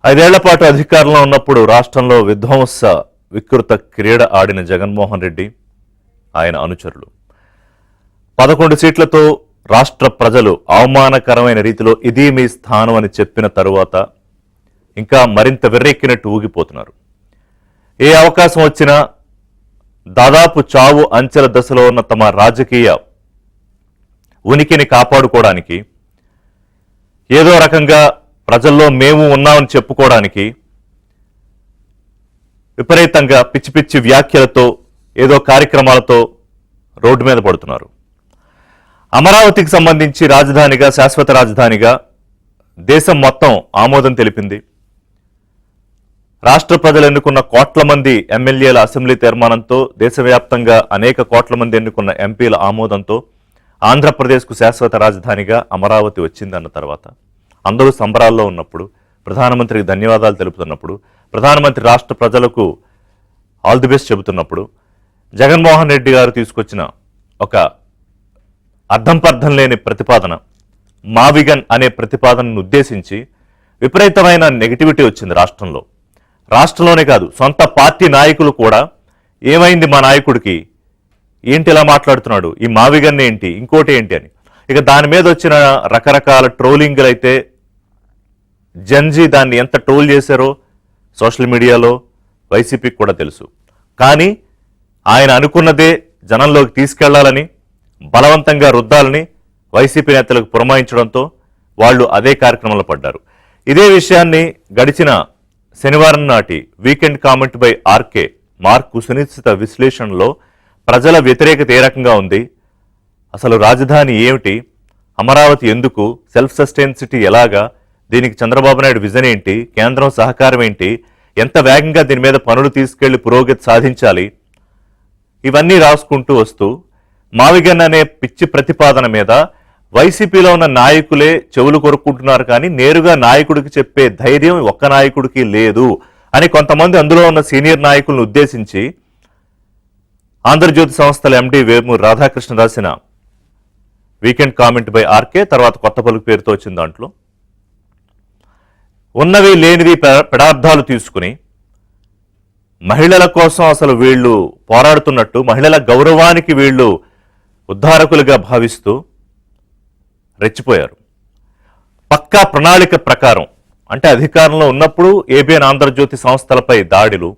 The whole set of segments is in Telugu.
5 ఏళ్ల పాటు అధికారంలో ఉన్నప్పుడు రాష్ట్రంలో విధ్వంస వికృత క్రీడ ఆడిన జగన్మోహన్ రెడ్డి ఆయన అనుచరులు 11 సీట్లతో రాష్ట్ర ప్రజలు అవమానకరమైన రీతిలో ఇది మీ స్థానం అని చెప్పిన తరువాత ఇంకా మరింత వెర్రెక్కినట్టు ఊగిపోతున్నారు. ఏ అవకాశం వచ్చినా దాదాపు చావు అంచెల దశలో ఉన్న తమ రాజకీయ ఉనికిని కాపాడుకోవడానికి ఏదో రకంగా ప్రజల్లో మేము ఉన్నామని చెప్పుకోవడానికి విపరీతంగా పిచ్చి పిచ్చి వ్యాఖ్యలతో ఏదో కార్యక్రమాలతో రోడ్డు మీద పడుతున్నారు. అమరావతికి సంబంధించి రాజధానిగా శాశ్వత రాజధానిగా దేశం మొత్తం ఆమోదం తెలిపింది. రాష్ట్ర ప్రజలు ఎన్నుకున్న కోట్ల మంది ఎమ్మెల్యేల అసెంబ్లీ తీర్మానంతో దేశవ్యాప్తంగా అనేక కోట్ల మంది ఎన్నుకున్న ఎంపీల ఆమోదంతో ఆంధ్రప్రదేశ్కు శాశ్వత రాజధానిగా అమరావతి వచ్చిందన్న తర్వాత అందరూ సంబరాల్లో ఉన్నప్పుడు, ప్రధానమంత్రికి ధన్యవాదాలు తెలుపుతున్నప్పుడు, ప్రధానమంత్రి రాష్ట్ర ప్రజలకు ఆల్ ది బెస్ట్ చెబుతున్నప్పుడు జగన్మోహన్ రెడ్డి గారు తీసుకొచ్చిన ఒక అర్థంపర్థం లేని ప్రతిపాదన మావిగన్ అనే ప్రతిపాదనను ఉద్దేశించి విపరీతమైన నెగిటివిటీ వచ్చింది రాష్ట్రంలో. రాష్ట్రంలోనే కాదు, సొంత పార్టీ నాయకులు కూడా ఏమైంది మా నాయకుడికి, ఏంటి ఇలా మాట్లాడుతున్నాడు, ఈ మావిగన్ ఏంటి, ఇంకోటి ఏంటి అని. ఇక దాని మీద వచ్చిన రకరకాల ట్రోలింగ్లు అయితే జన్జీ దాన్ని ఎంత ట్రోల్ చేశారో సోషల్ మీడియాలో వైసీపీకి కూడా తెలుసు. కానీ ఆయన అనుకున్నదే జనంలోకి తీసుకెళ్లాలని, బలవంతంగా రుద్దాలని వైసీపీ నేతలకు పురమాయించడంతో వాళ్ళు అదే కార్యక్రమంలో పడ్డారు. ఇదే విషయాన్ని గడిచిన శనివారం నాటి weekend comment by RK mark సునిశ్చిత విశ్లేషణలో ప్రజల వ్యతిరేకత ఏ రకంగా ఉంది, అసలు రాజధాని ఏమిటి, అమరావతి ఎందుకు, సెల్ఫ్ సస్టైన్ సిటీ ఎలాగా, దీనికి చంద్రబాబు నాయుడు విజన్ ఏంటి, కేంద్రం సహకారం ఏంటి, ఎంత వేగంగా దీని మీద పనులు తీసుకెళ్లి పురోగతి సాధించాలి, ఇవన్నీ రాసుకుంటూ వస్తూ మావిగన్ అనే పిచ్చి ప్రతిపాదన మీద వైసీపీలో ఉన్న నాయకులే చెవులు కొరుక్కుంటున్నారు. కానీ నేరుగా నాయకుడికి చెప్పే ధైర్యం ఒక్క నాయకుడికి లేదు అని కొంతమంది అందులో ఉన్న సీనియర్ నాయకులను ఉద్దేశించి ఆంధ్రజ్యోతి సంస్థల ఎండీ వేమూరు రాధాకృష్ణ రాసిన వీకెండ్ కామెంట్ బై ఆర్కే తర్వాత కొత్త పలుకు పేరుతో వచ్చిన దాంట్లో ఉన్నవి లేనివి పెడార్థాలు తీసుకుని మహిళల కోసం అసలు వీళ్ళు పోరాడుతున్నట్టు, మహిళల గౌరవానికి వీళ్ళు ఉద్ధారకులుగా భావిస్తూ రెచ్చిపోయారు. పక్కా ప్రణాళిక ప్రకారం అంటే అధికారంలో ఉన్నప్పుడు ఏబిఎన్ ఆంధ్రజ్యోతి సంస్థలపై దాడులు,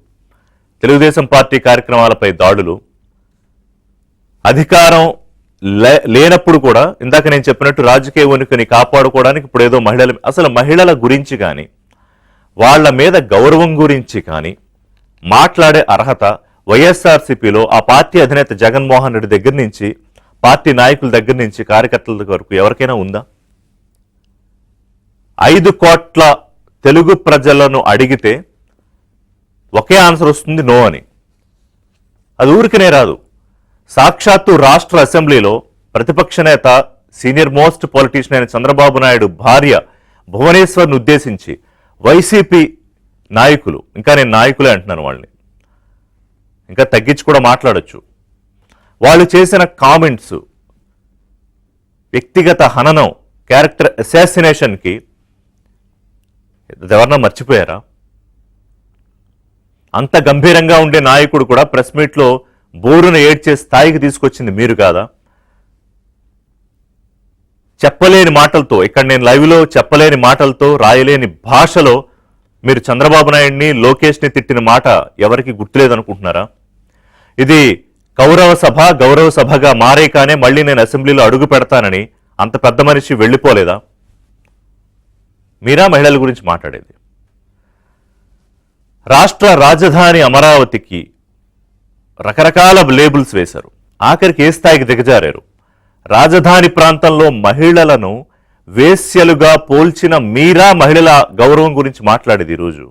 తెలుగుదేశం పార్టీ కార్యక్రమాలపై దాడులు, అధికారం లేనప్పుడు కూడా ఇందాక నేను చెప్పినట్టు రాజకీయ ఉనికిని కాపాడుకోవడానికి ఇప్పుడు ఏదో అసలు మహిళల గురించి కానీ వాళ్ల మీద గౌరవం గురించి కానీ మాట్లాడే అర్హత వైఎస్ఆర్సీపీలో ఆ పార్టీ అధినేత జగన్మోహన్ రెడ్డి దగ్గర నుంచి, పార్టీ నాయకుల దగ్గర నుంచి కార్యకర్తల వరకు ఎవరికైనా ఉందా? 5 కోట్ల తెలుగు ప్రజలను అడిగితే ఒకే ఆన్సర్ వస్తుంది, నో అని. అది ఊరికనే రాదు. సాక్షాత్తు రాష్ట్ర అసెంబ్లీలో ప్రతిపక్ష నేత సీనియర్ మోస్ట్ పొలిటీషియన్ అయిన చంద్రబాబు నాయుడు భార్య భువనేశ్వర్ను ఉద్దేశించి వైసీపీ నాయకులు, ఇంకా నేను నాయకులే అంటున్నాను, వాళ్ళని ఇంకా తగ్గించి కూడా మాట్లాడొచ్చు, వాళ్ళు చేసిన కామెంట్స్ వ్యక్తిగత హననం, క్యారెక్టర్ అసాసినేషన్కి ఎవరన్నా మర్చిపోయారా? అంత గంభీరంగా ఉండే నాయకుడు కూడా ప్రెస్ మీట్లో బోరును ఏడ్చే స్థాయికి తీసుకొచ్చింది మీరు కాదా? చెప్పలేని మాటలతో, ఇక్కడ నేను లైవ్లో చెప్పలేని మాటలతో, రాయలేని భాషలో మీరు చంద్రబాబు నాయుడిని, లోకేష్ని తిట్టిన మాట ఎవరికి గుర్తులేదనుకుంటున్నారా? ఇది గౌరవ సభగా మారే కానీ మళ్ళీ నేను అసెంబ్లీలో అడుగు పెడతానని అంత పెద్ద మనిషి వెళ్ళిపోలేదా? మీరా మహిళల గురించి మాట్లాడేది? రాష్ట్ర రాజధాని అమరావతికి రకరకాల లేబుల్స్ వేశారు. ఆఖరికి ఏ స్థాయికి దిగజారారు? రాజధాని ప్రాంతంలో మహిళలను వేశ్యలుగా పోల్చిన మీరా మహిళల గౌరవం గురించి మాట్లాడేది. ఈరోజు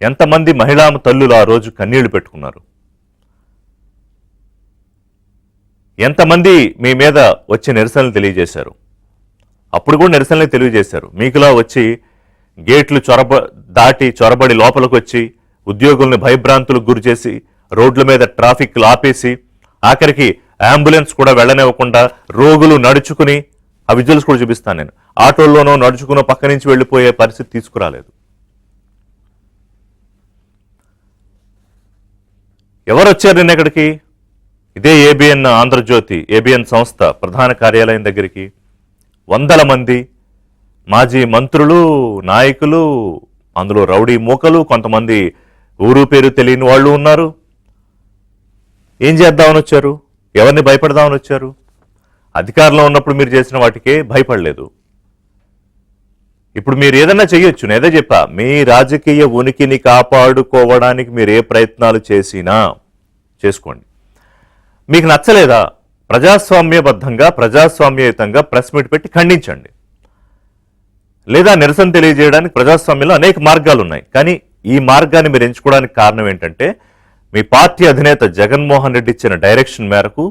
ఎంతమంది మహిళా తల్లులు ఆ రోజు కన్నీళ్లు పెట్టుకున్నారు? ఎంతమంది మీ మీద వచ్చి నిరసనలు తెలియజేశారు? అప్పుడు కూడా నిరసనలు తెలియజేశారు. మీకులా వచ్చి గేట్లు దాటి చొరబడి లోపలికి వచ్చి ఉద్యోగుల్ని భయభ్రాంతులకు గురి చేసి రోడ్ల మీద ట్రాఫిక్ ఆపేసి ఆఖరికి అంబులెన్స్ కూడా వెళ్ళనివ్వకుండా రోగులు నడుచుకుని ఆ విజువల్స్ కూడా చూపిస్తాను నేను. ఆటోల్లోనో నడుచుకునో పక్క నుంచి వెళ్ళిపోయే పరిస్థితి తీసుకురాలేదు. ఎవరు వచ్చారు నిన్న ఇక్కడికి? ఇదే ఏబిఎన్ ఆంధ్రజ్యోతి ఏబిఎన్ సంస్థ ప్రధాన కార్యాలయం దగ్గరికి వందల మంది మాజీ మంత్రులు, నాయకులు, అందులో రౌడీ మూకలు, కొంతమంది ఊరు పేరు తెలియని వాళ్ళు ఉన్నారు. ఏం చేద్దామని వచ్చారు? ఎవరిని భయపడదామని వచ్చారు? అధికారంలో ఉన్నప్పుడు మీరు చేసిన వాటికే భయపడలేదు. ఇప్పుడు మీరు ఏదన్నా చేయొచ్చు. నేనే చెప్పా, మీ రాజకీయ ఉనికిని కాపాడుకోవడానికి మీరు ఏ ప్రయత్నాలు చేసినా చేసుకోండి. మీకు నచ్చలేదా? ప్రజాస్వామ్యబద్ధంగా ప్రజాస్వామ్యయుతంగా ప్రెస్ మీట్ పెట్టి ఖండించండి. లేదా నిరసన తెలియజేయడానికి ప్రజాస్వామ్యంలో అనేక మార్గాలు ఉన్నాయి. కానీ ఈ మార్గాన్ని మీరు ఎంచుకోవడానికి కారణం ఏంటంటే మీ పార్టీ అధినేత జగన్మోహన్ రెడ్డి ఇచ్చిన డైరెక్షన్ మేరకు.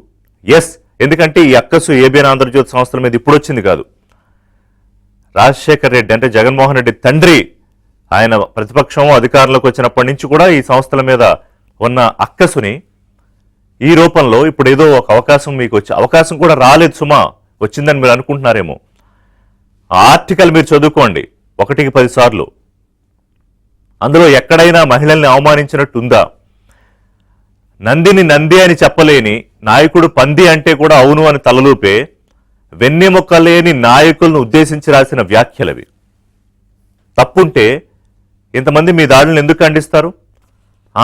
ఎస్, ఎందుకంటే ఈ అక్కసు ఏబిఎన్ ఆంధ్రజ్యోతి సంస్థల మీద ఇప్పుడు వచ్చింది కాదు. రాజశేఖర్ రెడ్డి అంటే జగన్మోహన్ రెడ్డి తండ్రి, ఆయన ప్రతిపక్షం అధికారంలోకి వచ్చినప్పటి నుంచి కూడా ఈ సంస్థల మీద ఉన్న అక్కసుని ఈ రూపంలో ఇప్పుడు ఏదో ఒక అవకాశం మీకు వచ్చే అవకాశం కూడా రాలేదు సుమా, వచ్చిందని మీరు అనుకుంటున్నారేమో. ఆ ఆర్టికల్ మీరు చదువుకోండి 1కి 10 సార్లు. అందులో ఎక్కడైనా మహిళల్ని అవమానించినట్టుందా? నందిని నంది అని చెప్పలేని నాయకుడు పంది అంటే కూడా అవును అని తలలూపే వెన్నెముక్కలేని నాయకులను ఉద్దేశించి రాసిన వ్యాఖ్యలవి. తప్పుంటే ఇంతమంది మీ దాడులను ఎందుకు ఖండిస్తారు?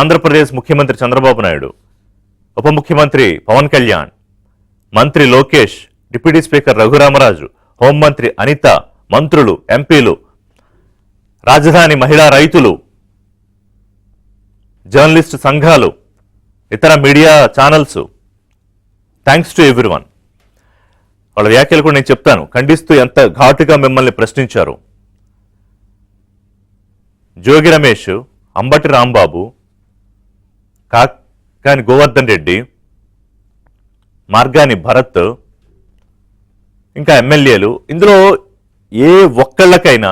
ఆంధ్రప్రదేశ్ ముఖ్యమంత్రి చంద్రబాబు నాయుడు, ఉప ముఖ్యమంత్రి పవన్ కళ్యాణ్, మంత్రి లోకేష్, డిప్యూటీ స్పీకర్ రఘురామరాజు, హోంమంత్రి అనిత, మంత్రులు, ఎంపీలు, రాజధాని మహిళా రైతులు, జర్నలిస్టు సంఘాలు, ఇతర media channels, thanks to everyone. వాళ్ళ వ్యాఖ్యలు కూడా నేను చెప్తాను, ఖండిస్తూ ఎంత ఘాటుగా మిమ్మల్ని ప్రశ్నించారు. జోగి రమేష్, అంబటి రాంబాబు, కాకాని గోవర్ధన్ రెడ్డి, మార్గాని భరత్, ఇంకా ఎమ్మెల్యేలు, ఇందులో ఏ ఒక్కళ్ళకైనా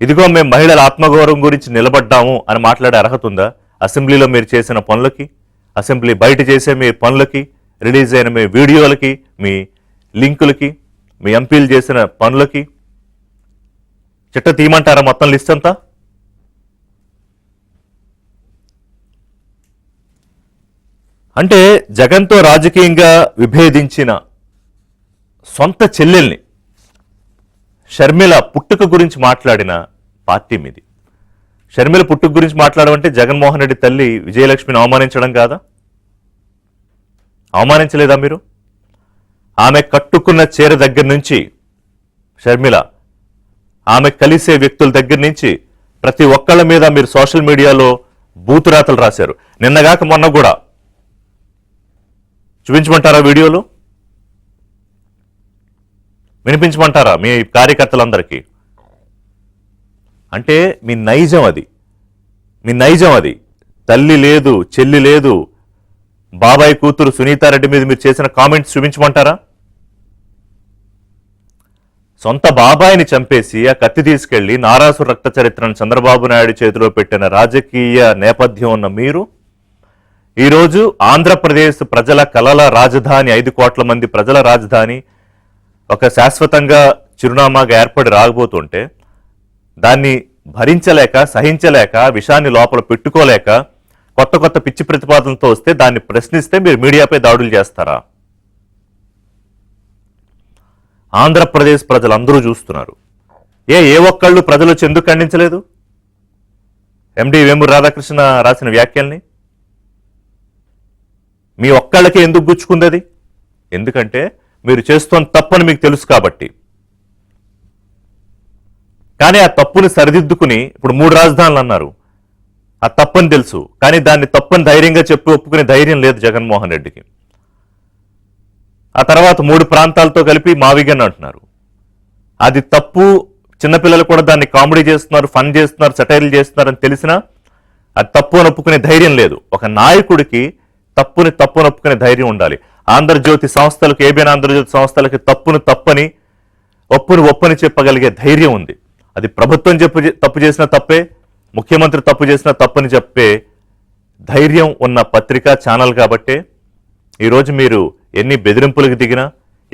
ఇదిగో మేము మహిళల ఆత్మగౌరవం గురించి నిలబడ్డాము అని మాట్లాడే అర్హత ఉందా? అసెంబ్లీలో మీరు చేసిన పనులకి, అసెంబ్లీ బయట చేసే మీ పనులకి, రిలీజ్ అయిన మీ వీడియోలకి, మీ లింకులకి, మీ ఎంపీలు చేసిన పనులకి చిట్ట తీయమంటారా మొత్తం లిస్ట్ అంతా? అంటే జగన్తో రాజకీయంగా విభేదించిన సొంత చెల్లెల్ని షర్మిల పుట్టుక గురించి మాట్లాడిన పార్టీ మీది. షర్మిల పుట్టుక గురించి మాట్లాడమంటే జగన్మోహన్ రెడ్డి తల్లి విజయలక్ష్మిని అవమానించడం కాదా? అవమానించలేదా మీరు? ఆమె కట్టుకున్న చీర దగ్గర నుంచి షర్మిల, ఆమె కలిసే వ్యక్తుల దగ్గర నుంచి ప్రతి ఒక్కళ్ళ మీద మీరు సోషల్ మీడియాలో బూతురాతలు రాశారు. నిన్నగాక మొన్న కూడా చూపించమంటారా వీడియోలు? వినిపించమంటారా మీ కార్యకర్తలందరికీ? అంటే మీ నైజం అది, మీ నైజం అది. తల్లి లేదు, చెల్లి లేదు, బాబాయ్ కూతురు సునీతారెడ్డి మీద మీరు చేసిన కామెంట్స్ చూపించమంటారా? సొంత బాబాయిని చంపేసి ఆ కత్తి తీసుకెళ్లి నారాసుర రక్త చరిత్రను చంద్రబాబు నాయుడు చేతిలో పెట్టిన రాజకీయ నేపథ్యం ఉన్న మీరు ఈరోజు ఆంధ్రప్రదేశ్ ప్రజల కలల రాజధాని, 5 కోట్ల మంది ప్రజల రాజధాని ఒక శాశ్వతంగా చిరునామాగా ఏర్పడి రాకపోతుంటే దాన్ని భరించలేక, సహించలేక, విషయాన్ని లోపల పెట్టుకోలేక కొత్త కొత్త పిచ్చి ప్రతిపాదనలతో వస్తే దాన్ని ప్రశ్నిస్తే మీరు మీడియాపై దాడులు చేస్తారా? ఆంధ్రప్రదేశ్ ప్రజలందరూ చూస్తున్నారు. ఏ ఒక్కళ్ళు ప్రజలు వచ్చి ఎందుకు ఖండించలేదు ఎండి వేమూరి రాధాకృష్ణ రాసిన వ్యాఖ్యల్ని? మీ ఒక్కళ్ళకే ఎందుకు గుచ్చుకుంది అది? ఎందుకంటే మీరు చేస్తున్న తప్పని మీకు తెలుసు కాబట్టి. కానీ ఆ తప్పుని సరిదిద్దుకుని ఇప్పుడు 3 రాజధానులు అన్నారు. ఆ తప్పని తెలుసు, కానీ దాన్ని తప్పని ధైర్యంగా చెప్పి ఒప్పుకునే ధైర్యం లేదు జగన్మోహన్ రెడ్డికి. ఆ తర్వాత 3 ప్రాంతాలతో కలిపి మావిగన్ అంటున్నారు. అది తప్పు, చిన్నపిల్లలు కూడా దాన్ని కామెడీ చేస్తున్నారు, ఫన్ చేస్తున్నారు, సెటైర్లు చేస్తున్నారు అని తెలిసినా అది తప్పు అని ఒప్పుకునే ధైర్యం లేదు. ఒక నాయకుడికి తప్పుని ఒప్పుకునే ధైర్యం ఉండాలి. ఆంధ్రజ్యోతి సంస్థలకు, ఏబిఎన్ ఆంధ్రజ్యోతి సంస్థలకి తప్పుని తప్పని, ఒప్పని చెప్పగలిగే ధైర్యం ఉంది. అది ప్రభుత్వం తప్పు చేసిన తప్పే, ముఖ్యమంత్రి తప్పు చేసిన తప్పని చెప్పే ధైర్యం ఉన్న పత్రికా ఛానల్ కాబట్టే ఈరోజు మీరు ఎన్ని బెదిరింపులకు దిగినా,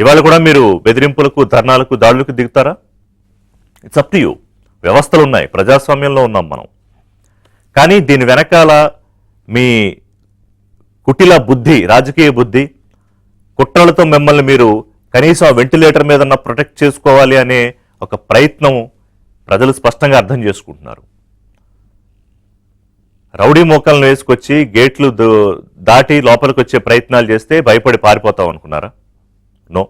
ఇవాళ కూడా మీరు బెదిరింపులకు, ధర్నాలకు, దాడులకు దిగుతారా? It's up to you. వ్యవస్థలు ఉన్నాయి, ప్రజాస్వామ్యంలో ఉన్నాం మనం. కానీ దీని వెనకాల మీ కుటిల బుద్ధి, రాజకీయ బుద్ధి, కుట్రలతో మిమ్మల్ని మీరు కనీసం వెంటిలేటర్ మీద ప్రొటెక్ట్ చేసుకోవాలి అనే ఒక ప్రయత్నం ప్రజలు స్పష్టంగా అర్థం చేసుకుంటున్నారు. రౌడీ మోకాలను వేసుకొచ్చి గేట్లు దాటి లోపలికి వచ్చే ప్రయత్నాలు చేస్తే భయపడి పారిపోతాం అనుకున్నారా? No,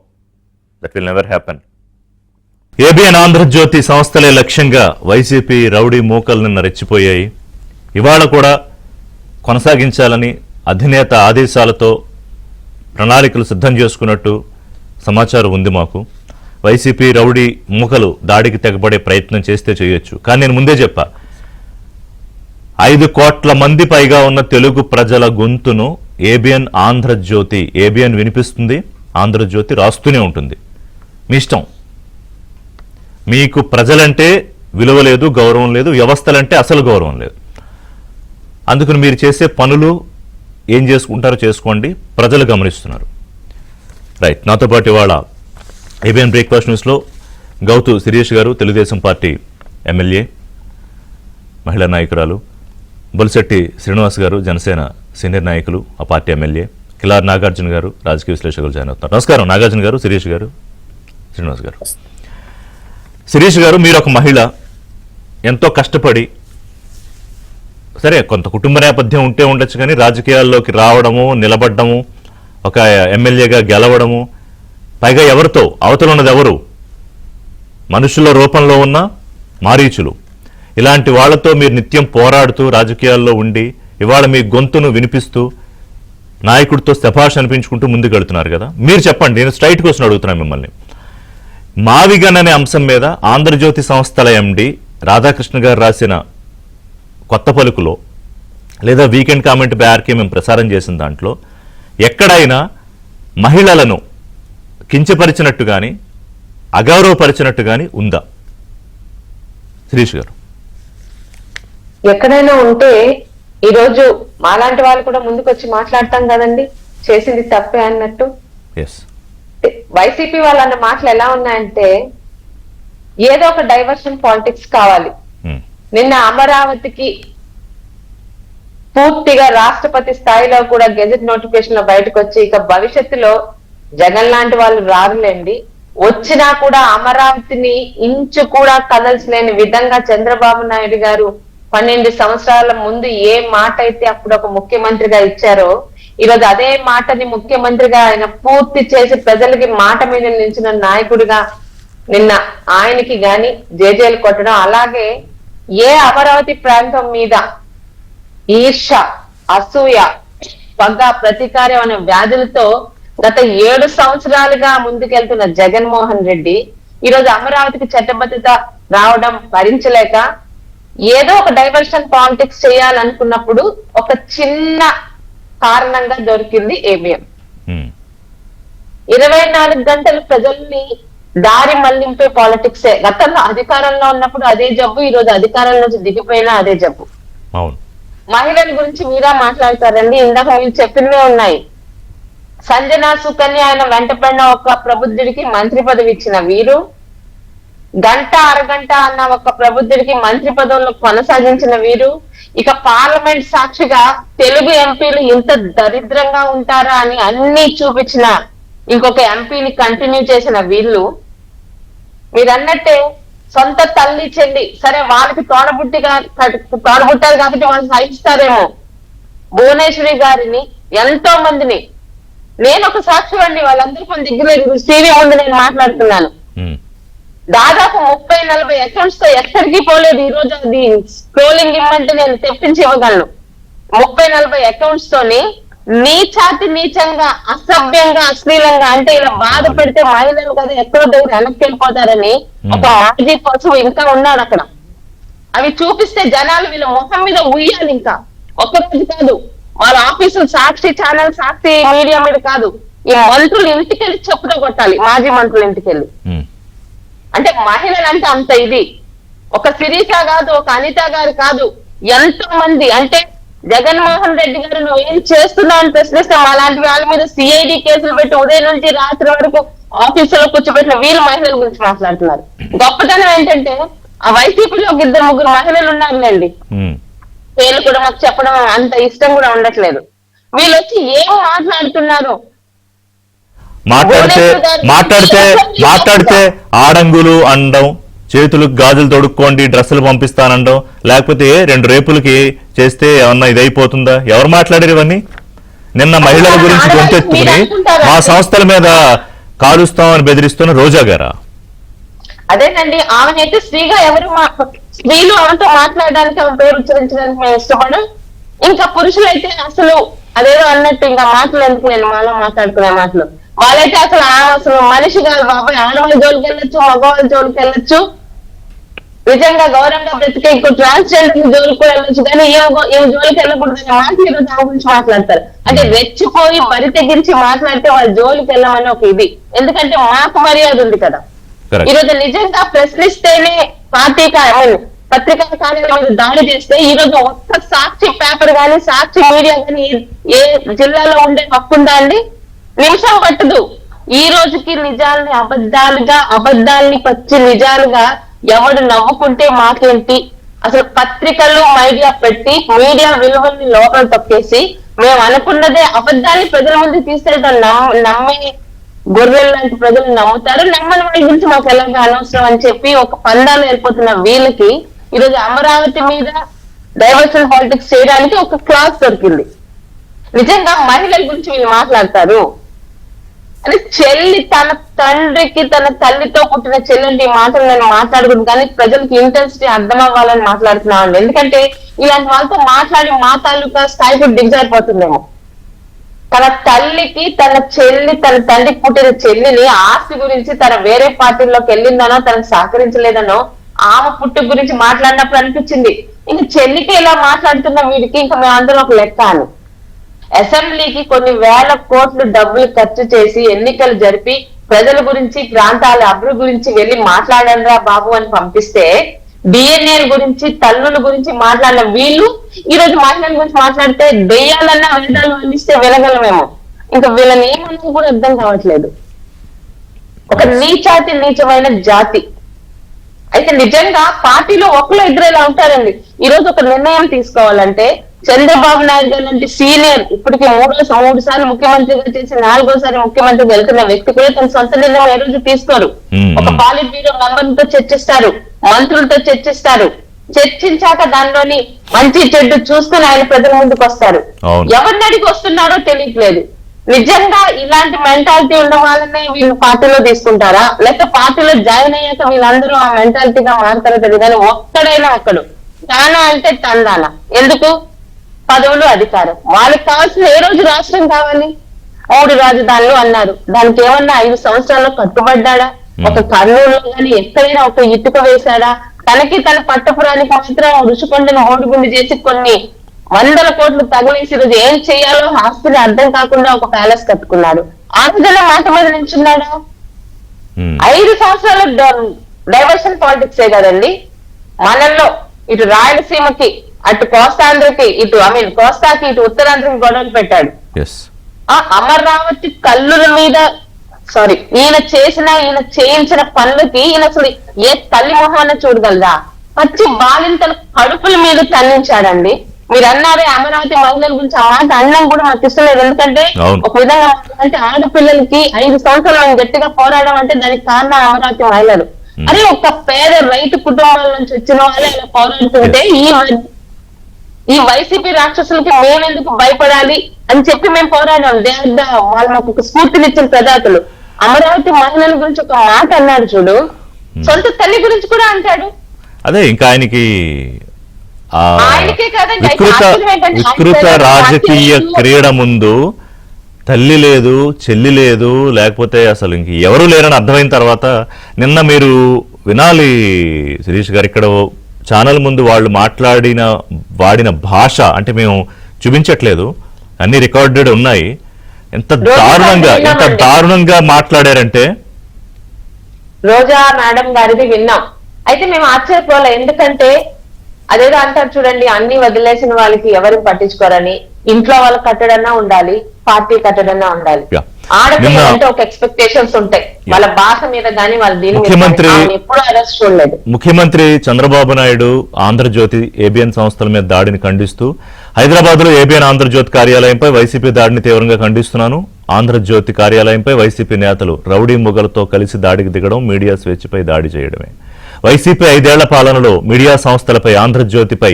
that will never happen. ABN Andhra Jyothi సంస్థలే లక్ష్యంగా వైసీపీ రౌడీ మోకలు నిన్న రెచ్చిపోయాయి. ఇవాళ కూడా కొనసాగించాలని అధినేత ఆదేశాలతో ప్రణాళికలు సిద్ధం చేసుకున్నట్టు సమాచారం ఉంది మాకు. వైసీపీ రౌడీ మూకలు దాడికి తెగబడే ప్రయత్నం చేస్తే చేయొచ్చు. కానీ నేను ముందే చెప్పా, 5 కోట్ల మంది పైగా ఉన్న తెలుగు ప్రజల గొంతును ఏబిఎన్ ఆంధ్రజ్యోతి, ఏబిఎన్ వినిపిస్తుంది, ఆంధ్రజ్యోతి రాస్తూనే ఉంటుంది. మీ ఇష్టం. మీకు ప్రజలంటే విలువ లేదు, గౌరవం లేదు, వ్యవస్థలంటే అసలు గౌరవం లేదు. అందుకని మీరు చేసే పనులు ఏం చేసుకుంటారో చేసుకోండి, ప్రజలు గమనిస్తున్నారు. రైట్, నాతో పాటు ఇవాళ ఏబిఎన్ బ్రేక్ఫాస్ట్ న్యూస్లో గౌతు శిరీష్ గారు, తెలుగుదేశం పార్టీ ఎమ్మెల్యే, మహిళా నాయకురాలు, బొలిశెట్టి శ్రీనివాస్ గారు, జనసేన సీనియర్ నాయకులు, ఆ పార్టీ ఎమ్మెల్యే, కిలార్ నాగార్జున గారు, రాజకీయ విశ్లేషకులు జాయిన్ అవుతున్నారు. నమస్కారం నాగార్జున గారు, శిరీష్ గారు, శ్రీనివాస్ గారు. శిరీష్ గారు, మీరు ఒక మహిళ, ఎంతో కష్టపడి, సరే కొంత కుటుంబ నేపథ్యం ఉంటే ఉండొచ్చు, కానీ రాజకీయాల్లోకి రావడము, నిలబడ్డము, ఒక ఎమ్మెల్యేగా గెలవడము, పైగా ఎవరితో, అవతల ఉన్నది ఎవరు? మనుషుల రూపంలో ఉన్న మారీచులు. ఇలాంటి వాళ్లతో మీరు నిత్యం పోరాడుతూ రాజకీయాల్లో ఉండి ఇవాళ మీ గొంతును వినిపిస్తూ నాయకుడితో శభాష్ అనిపించుకుంటూ ముందుకెళ్తున్నారు కదా. మీరు చెప్పండి, నేను స్ట్రైట్ క్వశ్చన్ అడుగుతున్నాను మిమ్మల్ని. మావిగన్ అనే అంశం మీద ఆంధ్రజ్యోతి సంస్థల ఎండి రాధాకృష్ణ గారు రాసిన కొత్త పలుకులో లేదా వీకెండ్ కామెంట్ బై ఆర్కే మేము ప్రసారం చేసిన దాంట్లో ఎక్కడైనా మహిళలను కించపరిచినట్టు కానీ అగౌరవపరిచినట్టు కానీ ఉందా? శిరీష్ గారు. ఎక్కడైనా ఉంటే ఈరోజు మాలాంటి వాళ్ళు కూడా ముందుకొచ్చి మాట్లాడతాం కదండి, చేసింది తప్పే అన్నట్టు. వైసీపీ వాళ్ళన్న మాటలు ఎలా ఉన్నాయంటే, ఏదో ఒక డైవర్షన్ పాలిటిక్స్ కావాలి. నిన్న అమరావతికి పూర్తిగా రాష్ట్రపతి స్థాయిలో కూడా గెజెట్ నోటిఫికేషన్ లో బయటకు వచ్చి, ఇక భవిష్యత్తులో జగన్ లాంటి వాళ్ళు రారులేండి, వచ్చినా కూడా అమరావతిని ఇంచు కూడా కదల్చలేని విధంగా చంద్రబాబు నాయుడు గారు 12 సంవత్సరాల ముందు ఏ మాట అయితే అప్పుడు ఒక ముఖ్యమంత్రిగా ఇచ్చారో, ఈరోజు అదే మాటని ముఖ్యమంత్రిగా ఆయన పూర్తి చేసి ప్రజలకి మాట మీద నిలిచిన నాయకుడిగా నిన్న ఆయనకి గాని జేజేలు కొట్టడం, అలాగే ఏ అమరావతి ప్రాంతం మీద ఈర్ష, అసూయ, పగ, ప్రతీకారం అనే వ్యాధులతో గత 7 సంవత్సరాలుగా ముందుకెళ్తున్న జగన్మోహన్ రెడ్డి ఈరోజు అమరావతికి చట్టబద్ధత రావడం భరించలేక ఏదో ఒక డైవర్షన్ పాలిటిక్స్ చేయాలనుకున్నప్పుడు ఒక చిన్న కారణంగా దొరికింది ఏబిఎన్. 24 గంటలు ప్రజల్ని దారి మళ్లింపే పాలిటిక్సే. గతంలో అధికారంలో ఉన్నప్పుడు అదే జబ్బు, ఈ రోజు అధికారం నుంచి దిగిపోయినా అదే జబ్బు. మహిళల గురించి మీరా మాట్లాడతారండి, ఇందాక మీరు చెప్పినవే ఉన్నాయి. సంజన సుకన్య ఆయన వెంటపడిన ఒక ప్రబుద్ధుడికి మంత్రి పదవి ఇచ్చిన వీరు, గంట అరగంట అన్న ఒక ప్రబుద్ధుడికి మంత్రి పదవులను కొనసాగించిన వీరు, ఇక పార్లమెంట్ సాక్షిగా తెలుగు ఎంపీలు ఇంత దరిద్రంగా ఉంటారా అని అన్ని చూపించిన ఇంకొక ఎంపీని కంటిన్యూ చేసిన వీళ్ళు, మీరన్నట్టే సొంత తల్లి చెల్లి, సరే వాళ్ళకి తోడబుట్టారు కాబట్టి వాళ్ళు సహిస్తారేమో, భువనేశ్వరి గారిని, ఎంతో మందిని, నేను ఒక సాక్షి అండి, వాళ్ళందరూ మన దగ్గర టీవీ ముందు నేను మాట్లాడుతున్నాను, దాదాపు 30-40 అకౌంట్స్ తో ఎక్కడికి పోలేదు. ఈ రోజు అది స్క్రోలింగ్ ఇమ్మంటే నేను తెప్పించి ఇవ్వగలను. 30-40 అకౌంట్స్ తోని నీచాతి నీచంగా, అసభ్యంగా, అశ్లీలంగా, అంటే ఇలా బాధ పెడితే మహిళలు కదా ఎక్కడో దగ్గర వెనక్కి వెళ్ళిపోతారని ఒక మాజీ పశువు ఇంకా ఉన్నాడు అక్కడ. అవి చూపిస్తే జనాలు వీళ్ళ ముఖం మీద ఉయ్యాలి. ఇంకా ఒక్క రోజు కాదు, వాళ్ళ ఆఫీసులు సాక్షి ఛానల్, సాక్షి మీడియా మీద కాదు, ఈ మంత్రులు ఇంటికెళ్ళి చెప్పుతో కొట్టాలి, మాజీ మంత్రులు ఇంటికెళ్ళి. అంటే మహిళలు అంటే అంత ఇది. ఒక శిరీష కాదు, ఒక అనిత గారు కాదు, ఎంతో మంది. అంటే జగన్మోహన్ రెడ్డి గారు నువ్వు ఏం చేస్తున్నావు అని ప్రశ్నిస్తాం, అలాంటి వాళ్ళ మీద సిఐడి కేసులు పెట్టి ఉదయం నుంచి రాత్రి వరకు ఆఫీసులో కూర్చోబెట్టిన వీళ్ళు మహిళల గురించి మాట్లాడుతున్నారు. గొప్పతనం ఏంటంటే ఆ వైసీపీలో ఒక 2-3 మహిళలు ఉన్నారులేండి, పేర్లు కూడా మాకు చెప్పడం అంత ఇష్టం కూడా ఉండట్లేదు. వీళ్ళు వచ్చి ఏం మాట్లాడుతున్నారు, మాట్లాడితే ఆడంగులు అండం, చేతులకు గాజులు తొడుక్కోండి, డ్రెస్సులు పంపిస్తానండం, లేకపోతే 2 రేపులకి చేస్తే ఏమన్నా ఇదైపోతుందా? ఎవరు మాట్లాడారు ఇవన్నీ? నిన్న మహిళల గురించి గొంతెత్తుకుని మా సంస్థల మీద కాలుస్తామని బెదిరిస్తున్న రోజా గారా? అదేనండి, ఆమెనైతే స్త్రీగా ఎవరు స్త్రీలు ఆమెతో మాట్లాడడానికి, ఆమె పేరు ఉచ్చరించడానికి మేము ఇష్టపడం. ఇంకా పురుషులైతే అసలు అదేదో అన్నట్టు ఇంకా మాటలు ఎందుకు, నేను మాలో మాట్లాడుకునే మాటలు, వాళ్ళైతే అసలు అసలు మనిషి కాదు బాబాయ్, ఆడవాళ్ళ జోలికి వెళ్ళొచ్చు, మగవాళ్ళ జోలికి వెళ్ళొచ్చు, నిజంగా గౌరవంగా బ్రతికే ఇంకో ట్రాన్స్జెండర్ జోలికి కూడా వెళ్ళొచ్చు, కానీ ఏం జోలికి వెళ్ళకూడదు మాటలు ఈరోజు దాని గురించి మాట్లాడతారు. అంటే రెచ్చిపోయి బరి తెగించి మాట్లాడితే వాళ్ళ జోలికి వెళ్ళమని ఒక ఇది, ఎందుకంటే మాకు మర్యాద ఉంది కదా. ఈరోజు నిజంగా ప్రశ్నిస్తేనే పార్టీ పత్రికా కార్యాలయం మీద దాడి చేస్తే ఈ రోజు ఒక్క సాక్షి పేపర్ గానీ, సాక్షి మీడియా గానీ ఏ జిల్లాలో ఉండే హక్కు ఉందా అండి? నిమిషం పట్టదు. ఈ రోజుకి నిజాలని అబద్ధాలని పచ్చి నిజాలుగా ఎవడు నవ్వుకుంటే మాకేంటి? అసలు పత్రికలు మీడియా పెట్టి మీడియా విలువల్ని లోపల తొక్కేసి మేము అనుకున్నదే అబద్ధాన్ని ప్రజల ముందు తీసుకెళ్తాం. నమ్మే గొర్రెలు లాంటి ప్రజలు నమ్ముతారు, నమ్మని వాడి గురించి మాకు ఎలాగో అనవసరం అని చెప్పి ఒక పందాలు ఏర్పడుతున్న వీళ్ళకి ఈరోజు అమరావతి మీద డైవర్షన్ పాలిటిక్స్ చేయడానికి ఒక క్లాస్ దొరికింది. నిజంగా మహిళల గురించి వీళ్ళు మాట్లాడతారు అని, చెల్లి తన తండ్రికి తన తల్లితో పుట్టిన చెల్లి మాటలు నేను మాట్లాడుకుంటు, కానీ ప్రజలకు ఇంటెన్సిటీ అర్థం అవ్వాలని మాట్లాడుతున్నాను. ఎందుకంటే ఇలాంటి వాళ్ళతో మాట్లాడి మా తాలూకా స్థాయి కూడా దిగజారిపోతుందేమో. తన తల్లికి తన తండ్రికి పుట్టిన చెల్లిని ఆస్తి గురించి తన వేరే పార్టీల్లోకి వెళ్ళిందనో తనకు సహకరించలేదనో ఆమె పుట్టు గురించి మాట్లాడినప్పుడు అనిపించింది, ఇంక చెల్లికి ఇలా మాట్లాడుతున్న వీడికి ఇంకా మేమందరం ఒక లెక్క అని. అసెంబ్లీకి కొన్ని వేల కోట్లు డబ్బులు ఖర్చు చేసి ఎన్నికలు జరిపి ప్రజల గురించి, ప్రాంతాల అభివృద్ధి గురించి వెళ్ళి మాట్లాడండిరా బాబు అని పంపిస్తే, డిఎన్ఏల గురించి, తల్లుల గురించి మాట్లాడిన వీళ్ళు ఈ రోజు మహిళల గురించి మాట్లాడితే దెయ్యాలన్నా వేదాలు అందిస్తే వినగలమేమో. ఇంకా వీళ్ళని ఏమన్నా కూడా అర్థం కావట్లేదు. ఒక నీచమైన జాతి. అయితే నిజంగా పార్టీలో ఒకరు ఇద్దరు ఇలా ఉంటారండి. ఈ రోజు ఒక నిర్ణయం తీసుకోవాలంటే చంద్రబాబు నాయుడు గారు లాంటి సీనియర్, ఇప్పటికి 3 సార్లు ముఖ్యమంత్రిగా చేసి 4వ ముఖ్యమంత్రిగా వెళ్తున్న వ్యక్తి కూడా తన సొంత నిర్ణయం ఏ రోజు తీసుకోరు. ఒక పాలిట్ బ్యూరో మెంబర్లతో చర్చిస్తారు, మంత్రులతో చర్చిస్తారు, చర్చించాక దానిలోని మంచి చెడ్డు చూసుకుని ఆయన ప్రజల ముందుకు వస్తారు. ఎవరిని అడిగి వస్తున్నారో తెలియట్లేదు. నిజంగా ఇలాంటి మెంటాలిటీ ఉన్న వాళ్ళనే వీళ్ళు పార్టీలో తీసుకుంటారా, లేక పార్టీలో జాయిన్ అయ్యాక వీళ్ళందరూ ఆ మెంటాలిటీగా మారుతారో తెలియదు. కానీ ఒక్కడైనా ఒక్కడు తానా అంటే తందానా, ఎందుకు? పదవులు, అధికారం. వాళ్ళకి కావాల్సిన ఏ రోజు రాష్ట్రం కావాలి? 3 రాజధానులు అన్నారు, దానికి ఏమన్నా 5 సంవత్సరాల్లో కట్టుబడ్డాడా? ఒక కర్నూలులో కానీ ఎక్కడైనా ఒక ఇటుక వేశాడా? తనకి తన పట్టపురానికి మాత్రం రుషికొండను ఓడిగుండి చేసి కొన్ని 100 కోట్లు తగిలేసి రోజు ఏం చేయాలో ఆస్తిని అర్థం కాకుండా ఒక ప్యాలెస్ కట్టుకున్నాడు. ఆ రోజున మాట మీద నిల్చున్నాడా? 5 సంవత్సరాలు డైవర్షన్ పాలిటిక్సే కదండి. మనల్లో ఇటు రాయలసీమకి, అటు కోస్తాంధ్రకి, కోస్తాకి, ఇటు ఉత్తరాంధ్రకి గొడవలు పెట్టాడు. అమరావతి కల్లుల మీద ఈయన చేయించిన పనులకి ఈయన అసలు ఏ తల్లి మొహాన్ని చూడగలదా? వచ్చి బాలింతల కడుపుల మీద తన్నించాడండి. మీరు అన్నారే అమరావతి మహిళల గురించి, ఆ మాట అన్నం కూడా మాకు ఇష్టం లేదు. ఎందుకంటే ఒక విధంగా అంటే ఆడపిల్లలకి 5 సంవత్సరాలు గట్టిగా పోరాడడం అంటే దానికి కారణం అమరావతి మహిళలు. అదే ఒక పేద రైతు కుటుంబాల నుంచి వచ్చిన వాళ్ళే ఇలా పోరాడుతుంటే ఈ వైసీపీ రాక్షసులకి మేమెందుకు భయపడాలి అని చెప్పి మేము పోరాడాం. వాళ్ళు మాకు ఒక స్ఫూర్తినిచ్చిన ప్రదాతలు. అమరావతి మహిళల గురించి ఒక మాట అన్నాడు చూడు, సొంత తల్లి గురించి కూడా అంటాడు. అదే ఇంకా ఆయనకే వికృత రాజకీయ క్రీడ ముందు తల్లి లేదు, చెల్లి లేదు, లేకపోతే అసలు ఇంక ఎవరు లేరని అర్థమైన తర్వాత నిన్న మీరు వినాలి శిరీష్ గారు, ఇక్కడ ఛానల్ ముందు వాళ్ళు వాడిన భాష అంటే మేము చూపించట్లేదు, అన్ని రికార్డెడ్ ఉన్నాయి. ఎంత దారుణంగా మాట్లాడారంటే. రోజా మేడం గారిది విన్నాం. అయితే మేము ఆశ్చర్యపోలే, ఎందుకంటే అదేదో అంటారు చూడండి, అన్ని వదిలేసిన వాళ్ళకి ఎవరు పట్టించుకోరని. ఇంట్లో వాళ్ళ కట్టడన్నా ఉండాలి, పార్టీ కట్టడన్నా ఉండాలి. ఆడపిల్లలంటే ఒక ఎక్స్పెక్టేషన్స్ ఉంటాయి, వాళ్ళ భాష మీద గానీ వాళ్ళ దీని ఎప్పుడు అరెస్ట్ చూడలేదు. ముఖ్యమంత్రి చంద్రబాబు నాయుడు ఆంధ్రజ్యోతి ఏబిఎన్ సంస్థల మీద దాడిని ఖండిస్తూ హైదరాబాద్ లో ఏబిఎన్ ఆంధ్రజ్యోతి కార్యాలయంపై వైసీపీ దాడిని తీవ్రంగా ఖండిస్తున్నాను. ఆంధ్రజ్యోతి కార్యాలయంపై వైసీపీ నేతలు రౌడీ మొగలతో కలిసి దాడికి దిగడం మీడియా స్వేచ్ఛపై దాడి చేయడమే. వైసీపీ 5 ఏళ్ల పాలనలో మీడియా సంస్థలపై ఆంధ్రజ్యోతిపై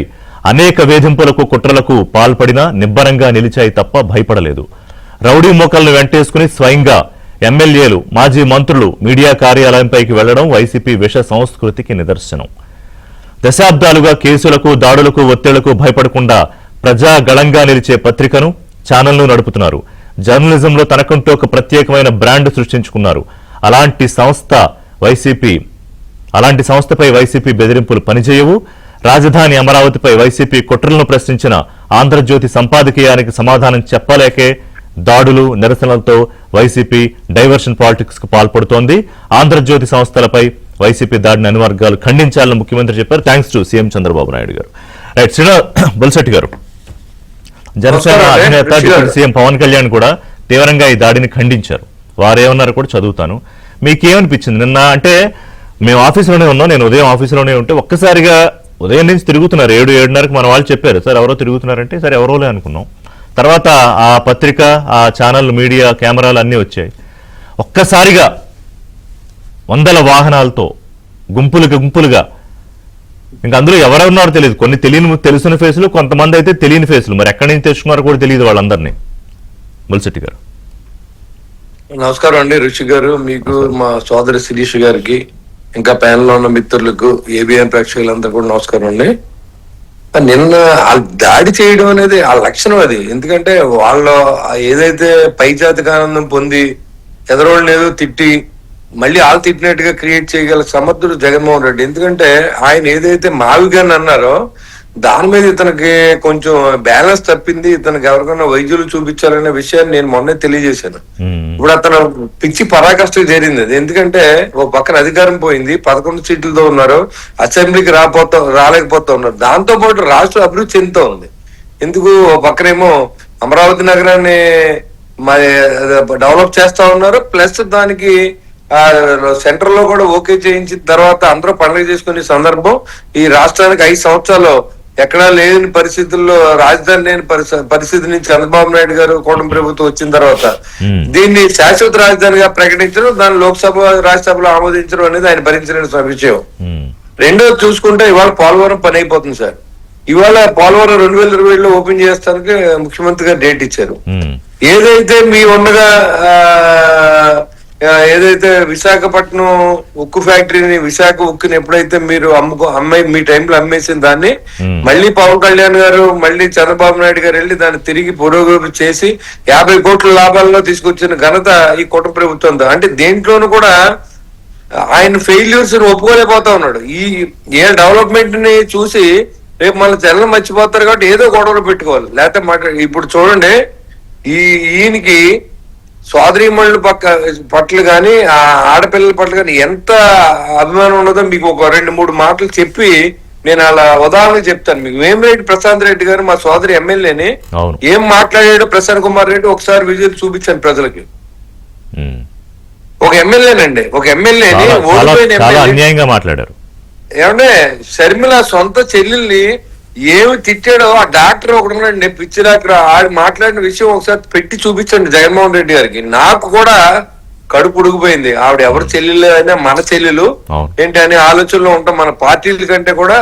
అనేక వేధింపులకు కుట్రలకు పాల్పడినా నిబ్బరంగా నిలిచాయి తప్ప భయపడలేదు. రౌడీ మోకలను వెంటేసుకుని స్వయంగా ఎమ్మెల్యేలు, మాజీ మంత్రులు మీడియా కార్యాలయంపైకి వెళ్లడం వైసీపీ విష సంస్కృతికి నిదర్శనం. దశాబ్దాలుగా కేసులకు, దాడులకు, ఒత్తిళ్లకు భయపడకుండా ప్రజాగళంగా నిలిచే పత్రికను, ఛానల్ను నడుపుతున్నారు. జర్నలిజంలో తనకంటూ ఒక ప్రత్యేకమైన బ్రాండ్ సృష్టించుకున్నారు. అలాంటి సంస్థపై వైసీపీ బెదిరింపులు పనిచేయవు. రాజధాని అమరావతిపై వైసీపీ కుట్రలను ప్రశ్నించిన ఆంధ్రజ్యోతి సంపాదకీయానికి సమాధానం చెప్పలేకే దాడులు, నిరసనలతో వైసీపీ డైవర్షన్ పాలిటిక్స్ కు పాల్పడుతోంది. ఆంధ్రజ్యోతి సంస్థలపై వైసీపీ దాడిని అన్ని వర్గాలు ఖండించాలని ముఖ్యమంత్రి చెప్పారు. Thanks to CM Chandrababu Naidu గారు. రైట్, శ్రీనివాస్ బొల్శెట్టి గారు, జనసేన అధినేత డిప్యూటీ సీఎం పవన్ కళ్యాణ్ కూడా తీవ్రంగా ఈ దాడిని ఖండించారు. వారేమన్నారు కూడా చదువుతాను. మీకేమనిపించింది నిన్న? అంటే మేము ఆఫీసులోనే ఉన్నాం, నేను ఉదయం ఆఫీసులోనే ఉంటే ఒక్కసారిగా ఉదయం నుంచి తిరుగుతున్నారు. 7-7:30కి మన వాళ్ళు చెప్పారు, సార్ ఎవరో తిరుగుతున్నారంటే సరే ఎవరోలే అనుకున్నాం. తర్వాత ఆ పత్రిక, ఆ ఛానల్, మీడియా కెమెరాలు అన్నీ వచ్చాయి. ఒక్కసారిగా వందల వాహనాలతో గుంపులుగా, ఇంకా అందులో ఎవరెవరున్నారో తెలియదు. కొన్ని తెలిసిన ఫేసులు, కొంతమంది అయితే తెలియని ఫేసులు. మరి ఎక్కడి నుంచి తెచ్చుకున్నారో కూడా తెలియదు వాళ్ళందరినీ. బొల్శెట్టి గారు నమస్కారం అండి. ఋషి గారు, మీకు, మా సోదరి శిరీష్ గారికి, ఇంకా ప్యానెల్ లో ఉన్న మిత్రులకు, ఏబిఎన్ ప్రేక్షకులందరూ కూడా నమస్కారం అండి. నిన్న దాడి చేయడం అనేది ఆ లక్షణం అది. ఎందుకంటే వాళ్ళు ఏదైతే పైజాతిక ఆనందం పొంది ఎదరోళ్ళని ఏదో తిట్టి మళ్ళీ వాళ్ళు తిట్టినట్టుగా క్రియేట్ చేయగల సమర్థుడు జగన్మోహన్ రెడ్డి. ఎందుకంటే ఆయన ఏదైతే మావిగాని అన్నారో దాని మీద ఇతనికి కొంచెం బ్యాలెన్స్ తప్పింది. ఇతనికి ఎవరికైనా వైద్యులు చూపించాలనే విషయాన్ని నేను మొన్నే తెలియజేశాను. ఇప్పుడు అతను పిచ్చి పరాకాష్ఠకు చేరింది అది. ఎందుకంటే ఒక పక్కన అధికారం పోయింది, 11 సీట్లతో ఉన్నారు, అసెంబ్లీకి రాలేకపోతా ఉన్నారు. దాంతో పాటు రాష్ట్రం అభివృద్ధి చెందుతూ ఉంది. ఎందుకు ఒక పక్కనేమో అమరావతి నగరాన్ని డెవలప్ చేస్తా ఉన్నారు, ప్లస్ దానికి సెంటర్ లో కూడా ఓకే చేయించిన తర్వాత అందరూ పండుగ చేసుకునే సందర్భం. ఈ రాష్ట్రానికి 5 సంవత్సరాలు ఎక్కడా లేని పరిస్థితుల్లో, రాజధాని లేని పరిస్థితి నుంచి చంద్రబాబు నాయుడు గారు కూటమి ప్రభుత్వం వచ్చిన తర్వాత దీన్ని శాశ్వత రాజధానిగా ప్రకటించడం, దాన్ని లోక్సభ, రాజ్యసభలో ఆమోదించడం అనేది ఆయన భరించిన విషయం. రెండోది చూసుకుంటే ఇవాళ పోలవరం పని అయిపోతుంది సార్. ఇవాళ పోలవరం 2027లో ఓపెన్ చేస్తానికి ముఖ్యమంత్రి గారు డేట్ ఇచ్చారు. ఏదైతే మీ ఉండగా ఏదైతే విశాఖపట్నం ఉక్కు ఫ్యాక్టరీని, విశాఖ ఉక్కుని ఎప్పుడైతే మీరు మీ టైంలో అమ్మేసిన దాన్ని మళ్ళీ పవన్ కళ్యాణ్ గారు, మళ్ళీ చంద్రబాబు నాయుడు గారు వెళ్ళి దాన్ని తిరిగి పురోగతి చేసి 50 కోట్ల లాభాల్లో తీసుకొచ్చిన ఘనత ఈ కూటమి ప్రభుత్వం. అంటే దేంట్లోనూ కూడా ఆయన ఫెయిల్యూర్స్ ఒప్పుకోలేకపోతా ఉన్నాడు. ఏ డెవలప్మెంట్ ని చూసి రేపు మళ్ళీ జనం మర్చిపోతారు కాబట్టి ఏదో గొడవలు పెట్టుకోవాలి. లేకపోతే ఇప్పుడు చూడండి, ఈయనకి సోదరీమణుల పట్ల కానీ ఆ ఆడపిల్లల పట్ల కానీ ఎంత అభిమానం ఉన్నదో మీకు ఒక 2-3 మాటలు చెప్పి నేను అలా ఉదాహరణ చెప్తాను మీకు. వేమిరెడ్డి ప్రశాంత్ రెడ్డి గారు, మా సోదరి ఎమ్మెల్యేని, ఏం మాట్లాడాడో ప్రసన్న కుమార్ రెడ్డి ఒకసారి విజువల్ చూపించాను ప్రజలకి. ఒక ఎమ్మెల్యేనండి, ఒక ఎమ్మెల్యేని అన్యాయంగా మాట్లాడారు. ఏమంటే షర్మిల సొంత చెల్లెల్ని ఏమి తిట్టాడో ఆ డాక్టర్ ఒకటి ఉన్నాడు, పిచ్చి డాక్టర్, ఆడు మాట్లాడిన విషయం ఒకసారి పెట్టి చూపించండి జగన్మోహన్ రెడ్డి గారికి. నాకు కూడా కడుపు ఉడికిపోయింది. ఆవిడ ఎవరు చెల్లెలు అయినా మన చెల్లెలు ఏంటి అనే ఆలోచనలో ఉంటాం. మన పార్టీల కంటే కూడా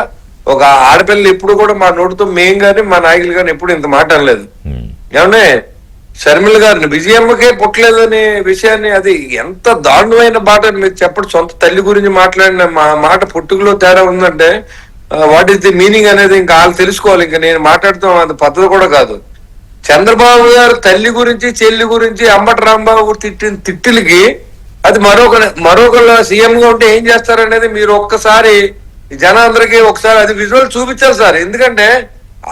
ఒక ఆడపిల్లలు ఎప్పుడు కూడా మా నోటితో మేం గాని మా నాయకులు గాని ఎప్పుడు ఇంత మాట అనలేదు. ఏమంటే షర్మిల గారిని విజయమ్మకే పుట్టలేదనే విషయాన్ని, అది ఎంత దారుణమైన మాట మీరు చెప్పండి. సొంత తల్లి గురించి మాట్లాడిన మాట పుట్టుకలో తేడా ఉందంటే వాట్ ఈస్ ది మీనింగ్ అనేది ఇంకా వాళ్ళు తెలుసుకోవాలి. ఇంకా నేను మాట్లాడుతాం అది పద్ధతి కూడా కాదు. చంద్రబాబు గారు తల్లి గురించి, చెల్లి గురించి, అంబటి రాంబాబు తిట్టిన తిట్టులకి అది మరొకరు సీఎం గా ఉంటే ఏం చేస్తారనేది మీరు ఒక్కసారి జనాలందరికీ ఒకసారి అది విజువల్ చూపించాలి సార్. ఎందుకంటే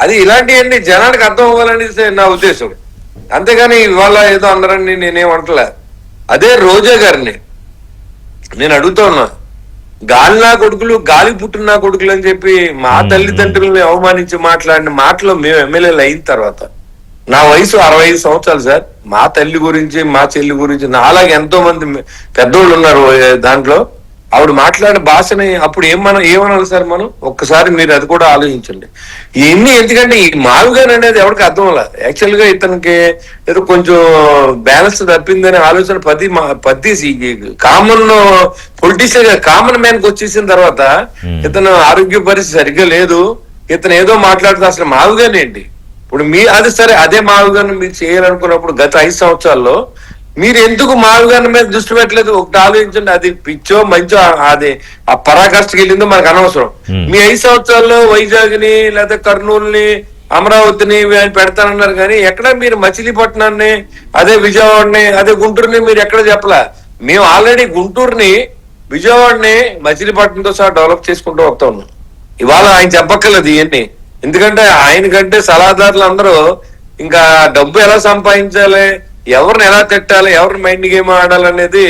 అది ఇలాంటివన్నీ జనానికి అర్థం అవ్వాలనేది నా ఉద్దేశం. అంతేగాని ఇవాళ ఏదో అందరని నేనేం అంటలే. అదే రోజా గారిని నేను అడుగుతా ఉన్నా, గాలి నా కొడుకులు, గాలి పుట్టిన నా కొడుకులు అని చెప్పి మా తల్లిదండ్రులని అవమానించి మాట్లాడిన మాటలు మేము ఎమ్మెల్యేలు అయిన తర్వాత నా వయసు 65 సంవత్సరాలు సార్. మా తల్లి గురించి, మా చెల్లి గురించి, నాలాగే ఎంతో మంది పెద్దోళ్ళు ఉన్నారు దాంట్లో. ఆవిడ మాట్లాడే భాషని అప్పుడు ఏమనాలి సార్ మనం? ఒక్కసారి మీరు అది కూడా ఆలోచించండి. ఇవన్నీ ఎందుకంటే ఈ మావిగారు అనేది ఎవరికి అర్థం అవ్వాలి. యాక్చువల్ గా ఇతనికి ఏదో కొంచెం బ్యాలెన్స్ తప్పిందనే ఆలోచన పది కామన్ పొలిటీషియన్ కామన్ మ్యాన్ కి వచ్చేసిన తర్వాత ఇతను ఆరోగ్య పరిస్థితి సరిగ్గా లేదు, ఇతను ఏదో మాట్లాడుతూ అసలు మావిగానే ఏంటి ఇప్పుడు అది సరే, అదే మావిగారిని మీరు చేయాలనుకున్నప్పుడు గత 5 సంవత్సరాల్లో మీరు ఎందుకు మావిగారి మీద దృష్టి పెట్టలేదు? ఒకటి ఆలోచించండి. అది పిచ్చో మంచో అది ఆ పరాకాష్ఠకి వెళ్ళిందో మనకు అనవసరం. మీ 5 సంవత్సరాల్లో వైజాగ్ ని లేదా కర్నూలుని అమరావతిని పెడతానన్నారు కానీ ఎక్కడ మీరు మచిలీపట్నాన్ని, అదే విజయవాడని, అదే గుంటూరుని మీరు ఎక్కడ చెప్పలా. మేము ఆల్రెడీ గుంటూరుని, విజయవాడని మచిలీపట్నంతో సహా డెవలప్ చేసుకుంటూ వస్తా ఉన్నాం. ఇవాళ ఆయన చెప్పక్కర్లేదు ఇవన్నీ. ఎందుకంటే ఆయన కంటే సలహాదారులు అందరూ ఇంకా డబ్బు ఎలా సంపాదించాలి, ఎవరిని ఎలా తిట్టాలి, ఎవరిని మైండ్ గేమ్ ఆడాలనేది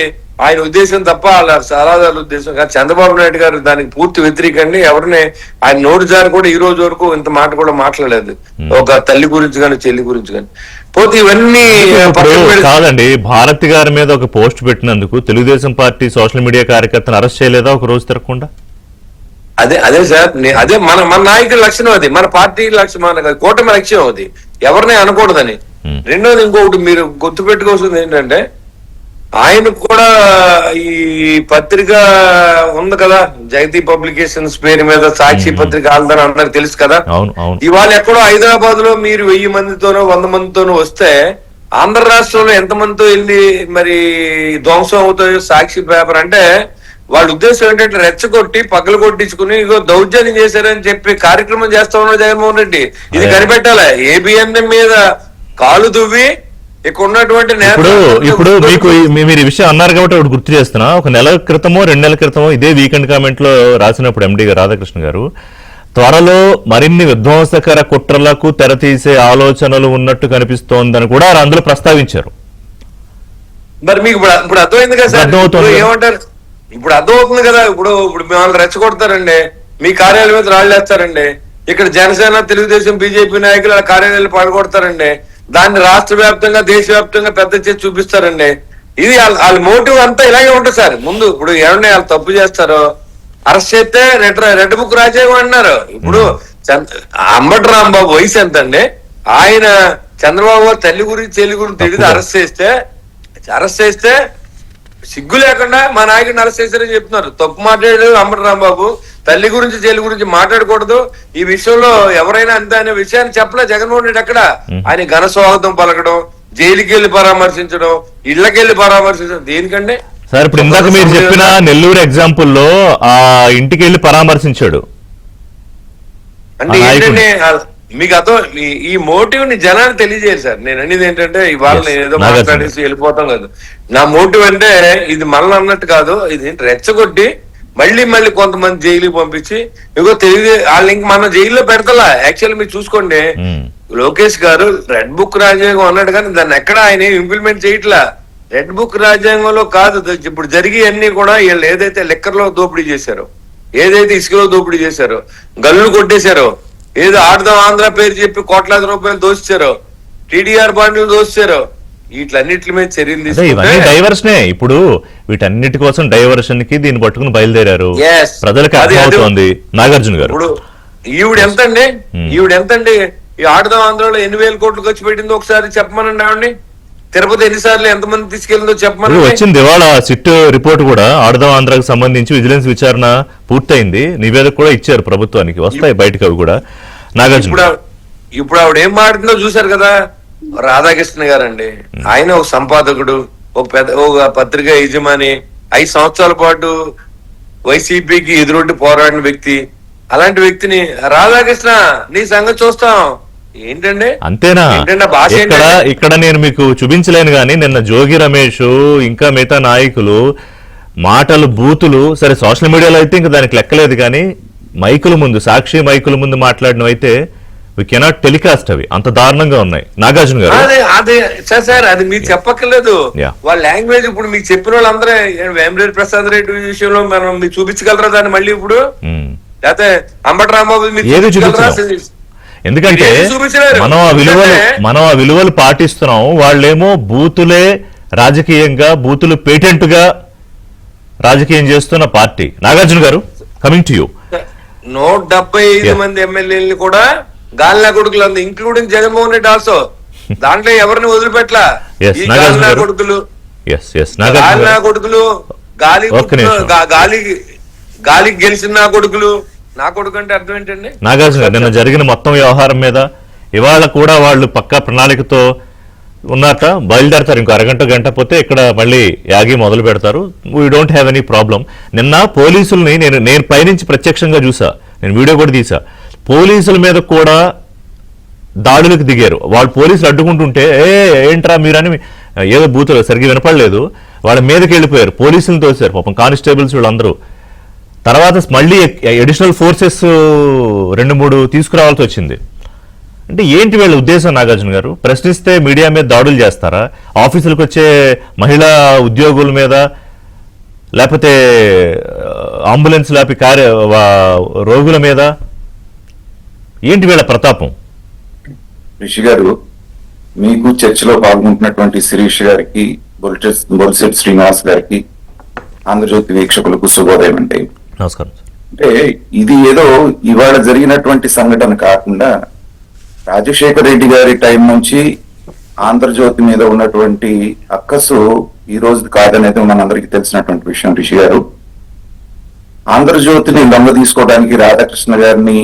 ఆయన ఉద్దేశం తప్ప వాళ్ళ సలహాదారుల ఉద్దేశం కాదు. చంద్రబాబు నాయుడు గారు దానికి పూర్తి వ్యతిరేకండి. ఎవరిని ఆయన నోటి జారి కూడా ఈ రోజు వరకు ఇంత మాట కూడా మాట్లాడలేదు, ఒక తల్లి గురించి కానీ చెల్లి గురించి కానీ. పోతే ఇవన్నీ కాదండి. భారతి గారి మీద ఒక పోస్ట్ పెట్టినందుకు తెలుగుదేశం పార్టీ సోషల్ మీడియా కార్యకర్తను అరెస్ట్ చేయలేదా ఒక రోజు తిరగకుండా? అదే సార్, అదే మన నాయకుడి లక్షణం, అది మన పార్టీ లక్ష్యం, మన కూటమి లక్ష్యం అది, ఎవరినే అనకూడదని. రెండోది ఇంకొకటి మీరు గుర్తుపెట్టుకోవాల్సింది ఏంటంటే, ఆయన కూడా ఈ పత్రిక ఉంది కదా, జగతి పబ్లికేషన్స్ పేరు మీద సాక్షి పత్రిక ఆల్దని అందరికి తెలుసు కదా. ఇవాళ ఎక్కడో హైదరాబాద్ లో మీరు 1000 మందితోనో 100 మందితోనో వస్తే ఆంధ్ర రాష్ట్రంలో ఎంత మందితో వెళ్ళి మరి ధ్వంసం అవుతాయో సాక్షి పేపర్ అంటే, వాళ్ళ ఉద్దేశం ఏంటంటే రెచ్చగొట్టి పగలు కొట్టించుకుని ఇగో దౌర్జన్యం చేశారని చెప్పి కార్యక్రమం చేస్తా ఉన్నాడు జగన్మోహన్ రెడ్డి. ఇది కనిపెట్టాలి. ఏబిఎన్ మీద కాలు దువ్వి ఇక్కడ ఉన్నటువంటి ఇప్పుడు మీకు మీరు ఈ విషయం అన్నారు కాబట్టి ఒకటి గుర్తు చేస్తున్నా. ఒక నెల క్రితమో 2 నెలల క్రితమో ఇదే వీకెండ్ కామెంట్ లో రాసినప్పుడు ఎండి రాధాకృష్ణ గారు త్వరలో మరిన్ని విధ్వంసకర కుట్రలకు తెరతీసే ఆలోచనలు ఉన్నట్టు కనిపిస్తోందని కూడా అందులో ప్రస్తావించారు. మరి మీకు ఇప్పుడు అర్థమైంది కదా సార్, ఏమంటారు? ఇప్పుడు అర్థమవుతుంది కదా. ఇప్పుడు మిమ్మల్ని రెచ్చగొడతారండి, మీ కార్యాలయం మీద రాళ్ళు వేస్తారండి, ఇక్కడ జనసేన, తెలుగుదేశం, బీజేపీ నాయకులు కార్యాలయాలు పడగొడతారండి, దాన్ని రాష్ట్ర వ్యాప్తంగా, దేశవ్యాప్తంగా పెద్ద చేసి చూపిస్తారండి. ఇది వాళ్ళ మోటివ్ అంతా ఇలాగే ఉంటుంది సార్. ముందు ఇప్పుడు ఏమన్నా వాళ్ళు తప్పు చేస్తారో అరెస్ట్ చేస్తే రెడ్ బుక్ రాజేమో అన్నారు. ఇప్పుడు అంబటి రాంబాబు వయసు ఎంత అండి? ఆయన చంద్రబాబు తల్లి గురించి చెల్లి గురించి తెలియదు అరెస్ట్ చేస్తే సిగ్గు లేకుండా మా నాయకుడిని అరెస్ట్ చేశారని చెప్తున్నారు. తప్పు మాట్లాడారు అంబటి రాంబాబు. తల్లి గురించి చెల్లి గురించి మాట్లాడకూడదు, ఈ విషయంలో ఎవరైనా అంతే అనే విషయాన్ని చెప్పలే జగన్మోహన్ రెడ్డి. అక్కడ ఆయన ఘన స్వాగతం పలకడం, జైలుకి వెళ్ళి పరామర్శించడం, ఇళ్లకెళ్ళి పరామర్శించడం దేనికంటే సార్? ఇప్పుడు ఇందాక మీరు చెప్పిన నెల్లూరు ఎగ్జాంపుల్లో ఆ ఇంటికి వెళ్ళి పరామర్శించాడు అంటే ఏంటంటే మీకు అర్థం. ఈ మోటివ్ ని జనాన్ని తెలియజేయాలి సార్. నేను అనేది ఏంటంటే ఇవాళ నేను ఏదో మాట్లాడేసి వెళ్ళిపోతాం కాదు. నా మోటివ్ అంటే ఇది మనల్ని అన్నట్టు కాదు, ఇది రెచ్చగొట్టి మళ్ళీ కొంతమంది జైలుకి పంపించి ఇగో వాళ్ళు ఇంక మన జైల్లో పెడతలా. యాక్చువల్ మీరు చూసుకోండి, లోకేష్ గారు రెడ్ బుక్ రాజ్యాంగం అన్నాడు కానీ దాన్ని ఎక్కడ ఆయన ఇంప్లిమెంట్ చేయట్లా. రెడ్ బుక్ రాజ్యాంగంలో కాదు ఇప్పుడు జరిగి అన్ని కూడా వీళ్ళు ఏదైతే లిక్కర్ లో దోపిడీ చేశారో, ఏదైతే ఇసుకలో దోపిడీ చేశారో, గల్లు కొట్టేశారో, ఏదో ఆడదాం ఆంధ్ర పేరు చెప్పి కోట్లాది రూపాయలు దోషించారో, టీడీఆర్ బాండ్లు దోషించారో, వీటిలన్నిటి మీద చర్యలు తీసుకుంటే డైవర్షనే. ఇప్పుడు వీటన్నిటి కోసం డైవర్షన్ కి దీన్ని పట్టుకుని బయలుదేరారు. ప్రజలకు అర్థమవుతోంది. నాగార్జున గారు ఇప్పుడు ఈవిడ ఎంతండి ఈ ఆడదాం ఆంధ్రలో 8,000 కోట్లు ఖర్చు పెట్టిందో ఒకసారి చెప్పమనండి. ఆవిడని తిరుపతి ఎన్నిసార్లు ఎంతమంది తీసుకెళ్ళిందో చెప్పమని వచ్చింది. ఇవాళ సిట్ రిపోర్ట్ కూడా ఆడదాం ఆంధ్రాకి సంబంధించి విజిలెన్స్ విచారణ పూర్తయింది, నివేదిక కూడా ఇచ్చారు ప్రభుత్వానికి, వస్తాయి బయటకు అవి కూడా. నాగార్జున ఇప్పుడు ఆవిడ ఏం మాట్లాడిందో చూశారు కదా. రాధాకృష్ణ గారండి, ఆయన ఒక సంపాదకుడు, ఒక పత్రికా యజమాని, 5 సంవత్సరాల పాటు వైసీపీకి ఎదురొడ్డి పోరాడిన వ్యక్తి. అలాంటి వ్యక్తిని రాధాకృష్ణ నీ సంగతి చూస్తాం ఏంటండి? అంతేనా? ఇక్కడ నేను మీకు చూపించలేను కానీ నిన్న జోగి రమేష్ ఇంకా మిగతా నాయకులు మాటలు బూతులు, సరే సోషల్ మీడియాలో అయితే ఇంకా దానికి లెక్కలేదు కానీ మైకుల ముందు, సాక్షి మైకుల ముందు మాట్లాడినవి అయితే వి కెనాట్ టెలికాస్ట్, అవి అంత దారుణంగా ఉన్నాయి. నాగార్జున గారు అదే సార్, అది మీరు చెప్పక్కర్లేదు. వాళ్ళ లాంగ్వేజ్ ఇప్పుడు మీకు చెప్పిన వాళ్ళందరూ వేమిరెడ్డి ప్రసాద్ రెడ్డి విషయంలో మనం మీరు చూపించగలరా దాన్ని మళ్ళీ? ఇప్పుడు లేకపోతే అంబటి రాంబాబు మీరు ఎందుకంటే ఏది చూపించలేరు. మనం ఆ విలువలు పాటిస్తున్నాం, వాళ్ళేమో బూతులే రాజకీయంగా, బూతులు పేటెంట్ గా రాజకీయం చేస్తున్న పార్టీ. నాగార్జున గారు, కమింగ్ టు యూ. 175 మంది ఎమ్మెల్యేలని కూడా గాలినా కొడుకులు అంది, ఇంక్లూడింగ్ జగన్మోహన్ రెడ్డి ఆల్సో. దాంట్లో ఎవరిని వదిలిపెట్టలా. Yes, ఈ నాగార్జున గాలినా గారు. కొడుకులు, ఎస్ ఎస్ నాగార్జున గాలినా గారు. కొడుకులు, ఒక్క నిమిషం. గాలికి గెలిచిన నా కొడుకులు. నా కొడుకు అంటే అర్థం ఏంటండి? నాగార్జున గారు, నిన్న జరిగిన మొత్తం వ్యవహారం మీద ఇవాళ కూడా వాళ్ళు పక్కా ప్రణాళికతో ఉన్నాక బయలుదేరతారు. ఇంకో అరగంట గంట పోతే ఇక్కడ మళ్ళీ యాగి మొదలు పెడతారు. We don't have any problem. నిన్న పోలీసుల్ని నేను పైనుంచి ప్రత్యక్షంగా చూసా, నేను వీడియో కూడా తీసా. పోలీసుల మీద కూడా దాడులకు దిగారు. వాళ్ళు పోలీసులు అడ్డుకుంటుంటే ఏంట్రా మీరని ఏదో బూతులు సరిగ్గా వినపడలేదు, వాళ్ళ మీదకి వెళ్ళిపోయారు, పోలీసులు తోసారు పాపం, కానిస్టేబుల్స్ వీళ్ళందరూ. తర్వాత మళ్ళీ అడిషనల్ ఫోర్సెస్ 2-3 తీసుకురావాల్సి వచ్చింది. అంటే ఏంటి వీళ్ళ ఉద్దేశం నాగార్జున గారు? ప్రశ్నిస్తే మీడియా మీద దాడులు చేస్తారా? ఆఫీసులకు వచ్చే మహిళా ఉద్యోగుల మీద, లేకపోతే అంబులెన్స్ లేపి రోగుల మీద? ఏంటి వీళ్ళ ప్రతాపం? రిషి గారు, మీకు చర్చలో పాల్గొంటున్నటువంటి శిరీష్ గారికి, బొలిశెట్టి శ్రీనివాస్ గారికి, ఆంధ్రజ్యోతి వీక్షకులకు శుభోదయం. అంటే నమస్కారం. అంటే ఇది ఏదో ఇవాళ జరిగినటువంటి సంఘటన కాకుండా రాజశేఖర రెడ్డి గారి టైం నుంచి ఆంధ్రజ్యోతి మీద ఉన్నటువంటి అక్కసు ఈ రోజు కాదనేది మనందరికీ తెలిసినటువంటి విషయం. రిషి గారు, ఆంధ్రజ్యోతిని లొంగ తీసుకోవడానికి, రాధాకృష్ణ గారిని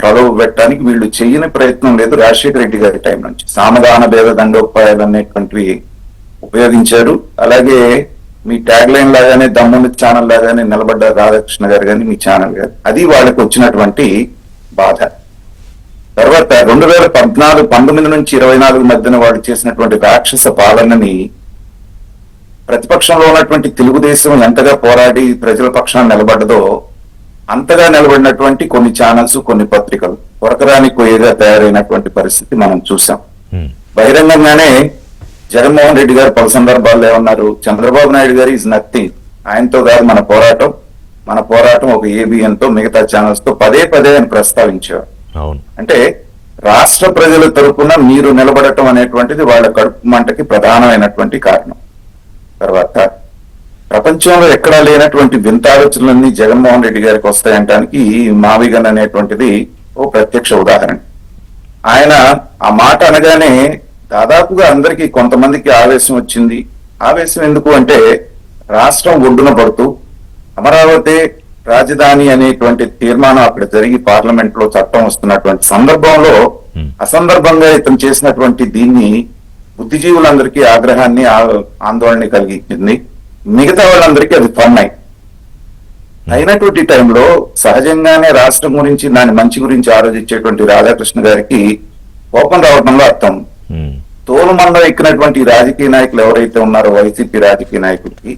ప్రలోభ పెట్టడానికి వీళ్ళు చేయని ప్రయత్నం లేదు. రాజశేఖర రెడ్డి గారి టైం నుంచి సామధాన భేద దండోపాయాలు అనేటువంటివి ఉపయోగించారు. అలాగే మీ ట్యాగ్ లైన్ లాగానే, దమ్ముని ఛానల్ లాగానే నిలబడ్డారు రాధాకృష్ణ గారు కానీ మీ ఛానల్ గారు. అది వాళ్ళకి వచ్చినటువంటి బాధ. తర్వాత 2019 నుంచి 24 మధ్యన వాళ్ళు చేసినటువంటి రాక్షస పాలనని ప్రతిపక్షంలో ఉన్నటువంటి తెలుగుదేశం ఎంతగా పోరాడి ప్రజల పక్షాన్ని నిలబడ్డదో అంతగా నిలబడినటువంటి కొన్ని ఛానల్స్, కొన్ని పత్రికలు కొరకరాని కొయ్యగా తయారైనటువంటి పరిస్థితి మనం చూసాం. బహిరంగంగానే జగన్మోహన్ రెడ్డి గారు పలు సందర్భాల్లో ఏమన్నారు, చంద్రబాబు నాయుడు గారు ఈజ్ నథింగ్, ఆయనతో కాదు మన పోరాటం ఒక ఏబిఎన్ తో, మిగతా ఛానల్స్ తో పదే ఆయన ప్రస్తావించారు. అంటే రాష్ట్ర ప్రజల తరపున మీరు నిలబడటం అనేటువంటిది వాళ్ళ కడుపు మంటకి ప్రధానమైనటువంటి కారణం. తర్వాత ప్రపంచంలో ఎక్కడా లేనటువంటి వింత ఆలోచనలన్నీ జగన్మోహన్ రెడ్డి గారికి వస్తాయంటానికి మావిగన్ అనేటువంటిది ఓ ప్రత్యక్ష ఉదాహరణ. ఆయన ఆ మాట అనగానే దాదాపుగా అందరికీ, కొంతమందికి ఆవేశం వచ్చింది. ఆవేశం ఎందుకు అంటే, రాష్ట్రం ఒడ్డున పడుతూ అమరావతి రాజధాని అనేటువంటి తీర్మానం అక్కడ జరిగి పార్లమెంట్ లో చట్టం వస్తున్నటువంటి సందర్భంలో అసందర్భంగా ఇతను చేసినటువంటి దీన్ని బుద్ధిజీవులందరికీ ఆగ్రహాన్ని, ఆందోళన కలిగించింది. మిగతా వాళ్ళందరికీ అది ఫన్ అయినటువంటి టైంలో సహజంగానే రాష్ట్రం గురించి, దాని మంచి గురించి ఆలోచించేటువంటి రాధాకృష్ణ గారికి కోపం రావడంలో అర్థం. తోలుమందం ఎక్కినటువంటి రాజకీయ నాయకులు ఎవరైతే ఉన్నారో, వైసీపీ రాజకీయ నాయకులకి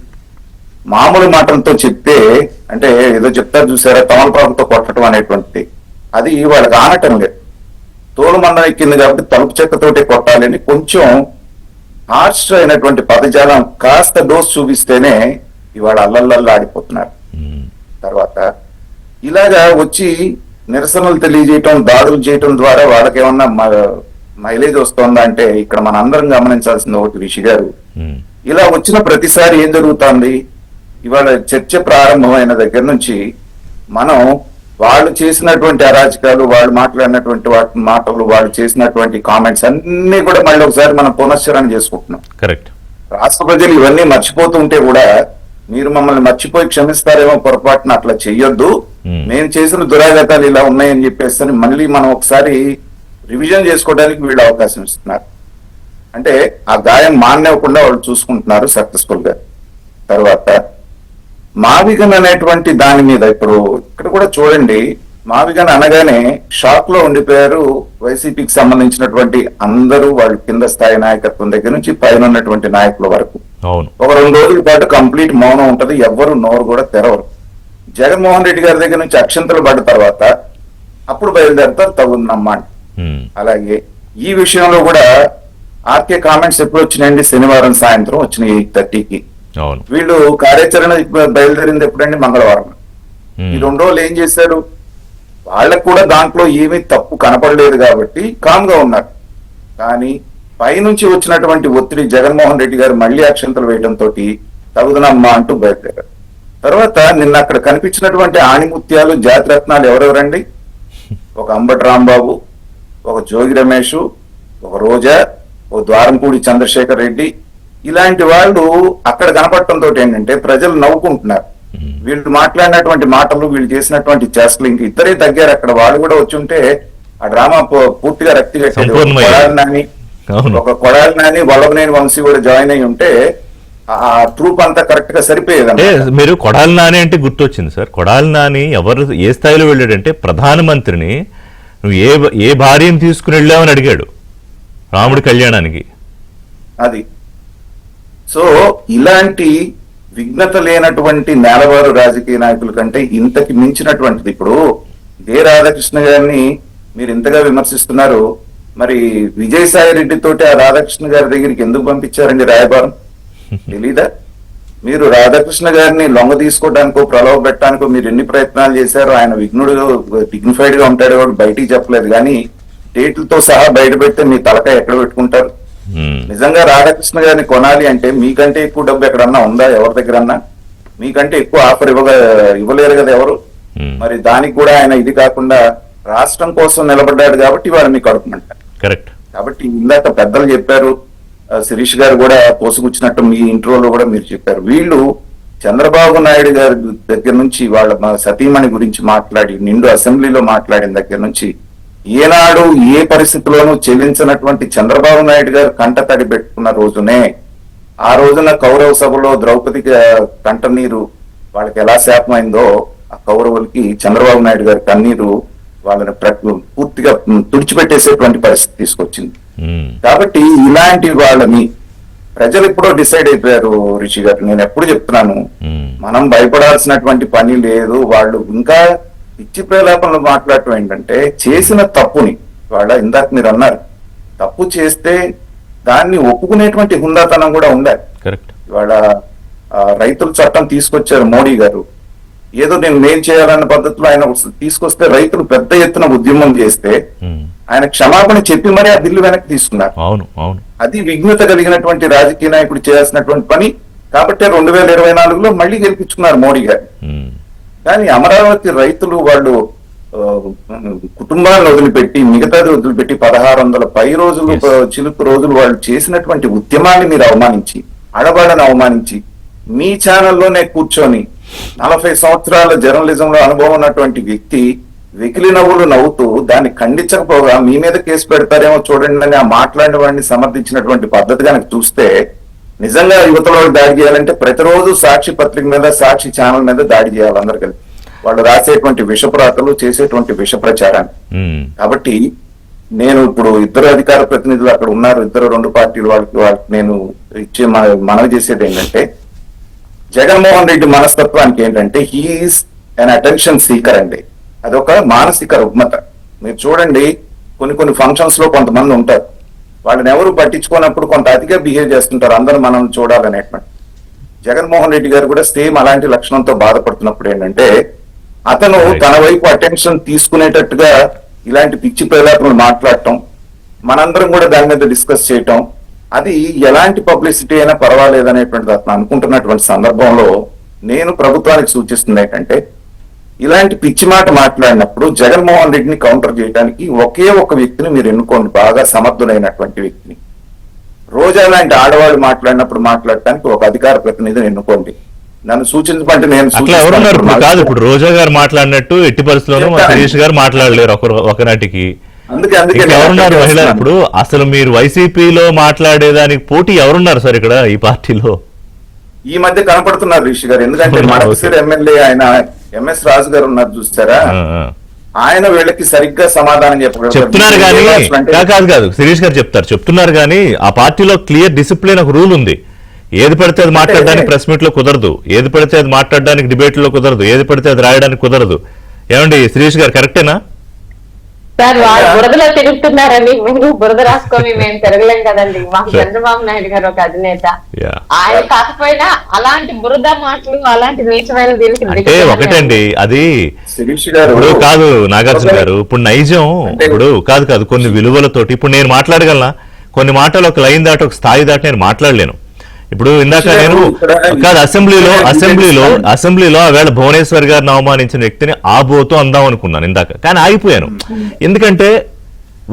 మామూలు మాటలతో చెప్తే, అంటే ఏదో చెప్తారు చూసారా, తమలపాకుతో కొట్టడం అనేటువంటిది, అది వాళ్ళకి ఆనటం లేదు. తోలుమందం ఎక్కింది కాబట్టి తలుపు చెక్కతోటే కొట్టాలని కొంచెం హార్ష్ అయినటువంటి పదజాలం కాస్త డోస్ చూపిస్తేనే ఇవాళ అల్లల్లల్లా ఆడిపోతున్నారు. తర్వాత ఇలాగా వచ్చి నిరసనలు తెలియజేయటం, దాడులు చేయటం ద్వారా వాళ్ళకేమన్నా మైలేజ్ వస్తుందా అంటే, ఇక్కడ మన అందరం గమనించాల్సింది ఒకటి రిషి గారు, ఇలా వచ్చిన ప్రతిసారి ఏం జరుగుతుంది, ఇవాళ చర్చ ప్రారంభమైన దగ్గర నుంచి మనం వాళ్ళు చేసినటువంటి అరాచకాలు, వాళ్ళు మాట్లాడినటువంటి మాటలు, వాళ్ళు చేసినటువంటి కామెంట్స్ అన్ని కూడా మళ్ళీ ఒకసారి మనం పునశ్చరణ చేసుకుంటున్నాం. కరెక్ట్. రాష్ట్ర ప్రజలు ఇవన్నీ మర్చిపోతుంటే కూడా మీరు మమ్మల్ని మర్చిపోయి క్షమిస్తారేమో, పొరపాటున అట్లా చెయ్యొద్దు, మేము చేసిన దురాగతాలు ఇలా ఉన్నాయని చెప్పేసి మళ్ళీ మనం ఒకసారి రివిజన్ చేసుకోవడానికి వీళ్ళు అవకాశం ఇస్తున్నారు. అంటే ఆ గాయం మాన్యకుండా వాళ్ళు చూసుకుంటున్నారు సక్సెస్ఫుల్ గా. తర్వాత మావిగన్ అనేటువంటి దాని మీద ఇప్పుడు ఇక్కడ కూడా చూడండి, మావిగన్ అనగానే షాక్ లో ఉండిపోయారు వైసీపీకి సంబంధించినటువంటి అందరూ, వాళ్ళు కింద స్థాయి నాయకత్వం దగ్గర నుంచి పైన ఉన్నటువంటి నాయకుల వరకు. ఒక 2 రోజుల పాటు కంప్లీట్ మౌనం ఉంటది, ఎవ్వరు నోరు కూడా తెరవరు. జగన్మోహన్ రెడ్డి గారి దగ్గర నుంచి అక్షంతలు పడ్డ తర్వాత అప్పుడు బయలుదేరతారు తగుందమ్మా. అలాగే ఈ విషయంలో కూడా ఆర్కే కామెంట్స్ ఎప్పుడు వచ్చినాయండి, శనివారం సాయంత్రం వచ్చినాయి 8:30కి. వీళ్ళు కార్యాచరణ బయలుదేరింది ఎప్పుడండి, మంగళవారం. ఈ 2 రోజులు ఏం చేశారు, వాళ్ళకు కూడా దాంట్లో ఏమీ తప్పు కనపడలేదు కాబట్టి కామ్గా ఉన్నారు. కానీ పైనుంచి వచ్చినటువంటి ఒత్తిడి జగన్మోహన్ రెడ్డి గారు మళ్లీ అక్షంతలు వేయడంతో తగుదనమ్మా అంటూ బయలుదేరారు. తర్వాత నిన్న అక్కడ కనిపించినటువంటి ఆణిముత్యాలు జాతిరత్నాలు ఎవరెవరండి? ఒక అంబటి రాంబాబు, ఒక జోగి రమేష్, ఒక రోజా, ఒక ద్వారంపూడి చంద్రశేఖర్ రెడ్డి, ఇలాంటి వాళ్ళు అక్కడ కనపడటంతో ఏంటంటే ప్రజలు నవ్వుకుంటున్నారు. వీళ్ళు మాట్లాడినటువంటి మాటలు, వీళ్ళు చేసినటువంటి చేష్టలు ఇంక ఇద్దరే తగ్గారు. అక్కడ వాళ్ళు కూడా వచ్చి ఉంటే ఆ డ్రామా పూర్తిగా రక్తి కట్టేది. ఒక కొడాలి నాని వల్లభనేని వంశీ కూడా జాయిన్ అయి ఉంటే ఆ ట్రూప్ అంతా కరెక్ట్ గా సరిపోయేది. మీరు కొడాలి నాని అంటే గుర్తొచ్చింది సార్. కొడాలి నాని ఎవరు ఏ స్థాయిలో వెళ్ళాడంటే ప్రధానమంత్రిని నువ్వు ఏ భార్యను తీసుకుని వెళ్ళావని అడిగాడు రాముడి కళ్యాణానికి. అది సో ఇలాంటి విఘ్నత లేనటువంటి నేలవారు రాజకీయ నాయకుల కంటే ఇంతకి మించినటువంటిది. ఇప్పుడు దే రాధాకృష్ణ గారిని మీరు ఇంతగా విమర్శిస్తున్నారు, మరి విజయసాయి రెడ్డి తోటి ఆ రాధాకృష్ణ గారి దగ్గరికి ఎందుకు పంపించారండి రాయబారం? తెలీదా? మీరు రాధాకృష్ణ గారిని లొంగ తీసుకోవడానికో ప్రలోభ పెట్టడానికో మీరు ఎన్ని ప్రయత్నాలు చేశారు. ఆయన విఘ్నుడు డిగ్నిఫైడ్ గా ఉంటాడు కాబట్టి బయటికి చెప్పలేదు, కానీ డేట్లతో సహా బయట పెడితే మీ తలకాయ ఎక్కడ పెట్టుకుంటారు? నిజంగా రాధాకృష్ణ గారిని కొనాలి అంటే మీకంటే ఎక్కువ డబ్బు ఎక్కడన్నా ఉందా? ఎవరి దగ్గరన్నా మీకంటే ఎక్కువ ఆఫర్ ఇవ్వలేరు కదా ఎవరు. మరి దానికి కూడా ఆయన ఇది కాకుండా రాష్ట్రం కోసం నిలబడ్డాడు కాబట్టి వారు మీకు అడుగుమంటారు. కరెక్ట్. కాబట్టి ఇందాక పెద్దలు చెప్పారు, శిరీష్ గారు కూడా పోసుకొచ్చినట్టు మీ ఇంట్రోలో కూడా మీరు చెప్పారు. వీళ్ళు చంద్రబాబు నాయుడు గారి దగ్గర నుంచి వాళ్ళ సతీమణి గురించి మాట్లాడి నిండు అసెంబ్లీలో మాట్లాడిన దగ్గర నుంచి ఏనాడు ఏ పరిస్థితిలోనూ చెల్లించినటువంటి చంద్రబాబు నాయుడు గారు కంట తడి పెట్టుకున్న రోజునే ఆ రోజున కౌరవ సభలో ద్రౌపది కంట నీరు వాళ్ళకి ఎలా శాపమైందో ఆ కౌరవులకి చంద్రబాబు నాయుడు గారి కన్నీరు వాళ్ళని పూర్తిగా తుడిచిపెట్టేసేటువంటి పరిస్థితి తీసుకొచ్చింది. కాబట్టి ఇలాంటి వాళ్ళని ప్రజలు ఎప్పుడో డిసైడ్ అయిపోయారు. రిషి గారు, నేను ఎప్పుడు చెప్తున్నాను, మనం భయపడాల్సినటువంటి పని లేదు. వాళ్ళు ఇంకా పిచ్చి ప్రలాపనలు మాట్లాడటం ఏంటంటే చేసిన తప్పుని వాళ్ళ ఇందాక మీరు అన్నారు, తప్పు చేస్తే దాన్ని ఒప్పుకునేటువంటి హుందాతనం కూడా ఉండాలి. వాళ్ళ రైతుల చట్టం తీసుకొచ్చారు మోడీ గారు. ఏదో నేను మేలు చేయాలన్న పద్ధతిలో ఆయన తీసుకొస్తే రైతులు పెద్ద ఎత్తున ఉద్యమం చేస్తే ఆయన క్షమాపణ చెప్పి మరీ ఆ బిల్లు వెనక్కి తీసుకున్నారు. అది విఘ్నత కలిగినటువంటి రాజకీయ నాయకుడు చేయాల్సినటువంటి పని. కాబట్టి 2024లో మళ్ళీ గెలిపించుకున్నారు మోడీ గారు. కానీ అమరావతి రైతులు వాళ్ళు కుటుంబాలను వదిలిపెట్టి మిగతాది వదిలిపెట్టి 1600 పై రోజులు చిలుకు రోజులు వాళ్ళు చేసినటువంటి ఉద్యమాన్ని మీరు అవమానించి, ఆడవాళ్ళని అవమానించి, మీ ఛానల్లోనే కూర్చొని 40 సంవత్సరాల జర్నలిజంలో అనుభవం ఉన్నటువంటి వ్యక్తి వెకిలి నవ్వులు నవ్వుతూ దాన్ని ఖండించకపోగా మీ మీద కేసు పెడతారేమో చూడండి అని ఆ మాట్లాడిన వాడిని సమర్థించినటువంటి పద్ధతి కనుక చూస్తే, నిజంగా యువతలో దాడి చేయాలంటే ప్రతిరోజు సాక్షి పత్రిక మీద, సాక్షి ఛానల్ మీద దాడి చేయాలి అందరు కలిసి. వాళ్ళు రాసేటువంటి విషప్రాతలు, చేసేటువంటి విష ప్రచారాన్ని. కాబట్టి నేను ఇప్పుడు ఇద్దరు అధికార ప్రతినిధులు అక్కడ ఉన్నారు, ఇద్దరు 2 పార్టీలు, వాళ్ళకి నేను ఇచ్చే మనవి చేసేది ఏంటంటే, జగన్మోహన్ రెడ్డి మనస్తత్వానికి ఏంటంటే హీఈస్ అన్ అటెన్షన్ సీకర్ అండి. అదొక మానసిక రుగ్మత. మీరు చూడండి, కొన్ని ఫంక్షన్స్ లో కొంతమంది ఉంటారు, వాళ్ళని ఎవరు పట్టించుకున్నప్పుడు కొంత అతిగా బిహేవ్ చేస్తుంటారు, అందరూ మనం చూడాలనేటువంటి. జగన్మోహన్ రెడ్డి గారు కూడా సేమ్ అలాంటి లక్షణంతో బాధపడుతున్నప్పుడు ఏంటంటే అతను తన వైపు అటెన్షన్ తీసుకునేటట్టుగా ఇలాంటి పిచ్చి ప్రలాపనలు మాట్లాడటం, మనందరం కూడా దాని మీద డిస్కస్ చేయటం, అది ఎలాంటి పబ్లిసిటీ అయినా పర్వాలేదు అనేటువంటిది అతను అనుకుంటున్నటువంటి సందర్భంలో నేను ప్రభుత్వానికి సూచిస్తుంది ఏంటంటే, ఇలాంటి పిచ్చి మాట మాట్లాడినప్పుడు జగన్మోహన్ రెడ్డిని కౌంటర్ చేయడానికి ఒకే ఒక వ్యక్తిని మీరు ఎన్నుకోండి, బాగా సమర్థులైనటువంటి వ్యక్తిని. రోజా లాంటి ఆడవాళ్ళు మాట్లాడినప్పుడు మాట్లాడటానికి ఒక అధికార ప్రతినిధిని ఎన్నుకోండి. నన్ను సూచించమంటే నేను కాదు. ఇప్పుడు రోజా గారు మాట్లాడినట్టు ఎట్టి పరిస్థితుల్లో శిరీష్ గారు మాట్లాడలేరు ఒకనాటికి. అందుకే ఎవరున్నారు మహిళ? ఇప్పుడు అసలు మీరు వైసీపీలో మాట్లాడేదానికి పోటీ ఎవరున్నారు సార్ ఇక్కడ ఈ పార్టీలో? ఈ మధ్య కనపడుతున్నారు రిషి గారు. ఎందుకంటే మడకసిరి ఎమ్మెల్యే ఆయన ఎంఎస్ రాజు గారు ఉన్నారు చూస్తారా, ఆయన వీళ్ళకి సరిగ్గా సమాధానం చెప్తున్నారు. కానీ కాదు శిరీష్ గారు చెప్తున్నారు కానీ ఆ పార్టీలో క్లియర్ డిసిప్లిన్ ఒక రూల్ ఉంది. ఏది పడితే అది మాట్లాడడానికి ప్రెస్ మీట్ లో కుదరదు, ఏది పడితే అది మాట్లాడడానికి డిబేట్ లో కుదరదు, ఏది పడితే అది రాయడానికి కుదరదు. ఏమండి శిరీష్ గారు, కరెక్టేనా? సార్ వాళ్ళు బురదలో తిరుగుతున్నారని మీరు బురద రాసుకొని మేము తిరగలేం కదండి. మాకు చంద్రబాబు నాయుడు గారు ఒక అధినేత, ఆయన కాకపోయినా అలాంటి బురద మాటలు అలాంటి నీచమైన దీనికి అంటే ఒకటండి, అది ఇప్పుడు కాదు నాగార్జున గారు, ఇప్పుడు నైజం ఇప్పుడు కాదు కొన్ని విలువలతోటి ఇప్పుడు నేను మాట్లాడగలనా? కొన్ని మాటలు ఒక లైన్ దాటి ఒక స్థాయి దాటి నేను మాట్లాడలేను. ఇప్పుడు ఇందాక నేను కాదు అసెంబ్లీలో ఆవేళ భువనేశ్వర్ గారిని అవమానించిన వ్యక్తిని ఆబోతో అందాం అనుకున్నాను ఇందాక, కానీ ఆగిపోయాను. ఎందుకంటే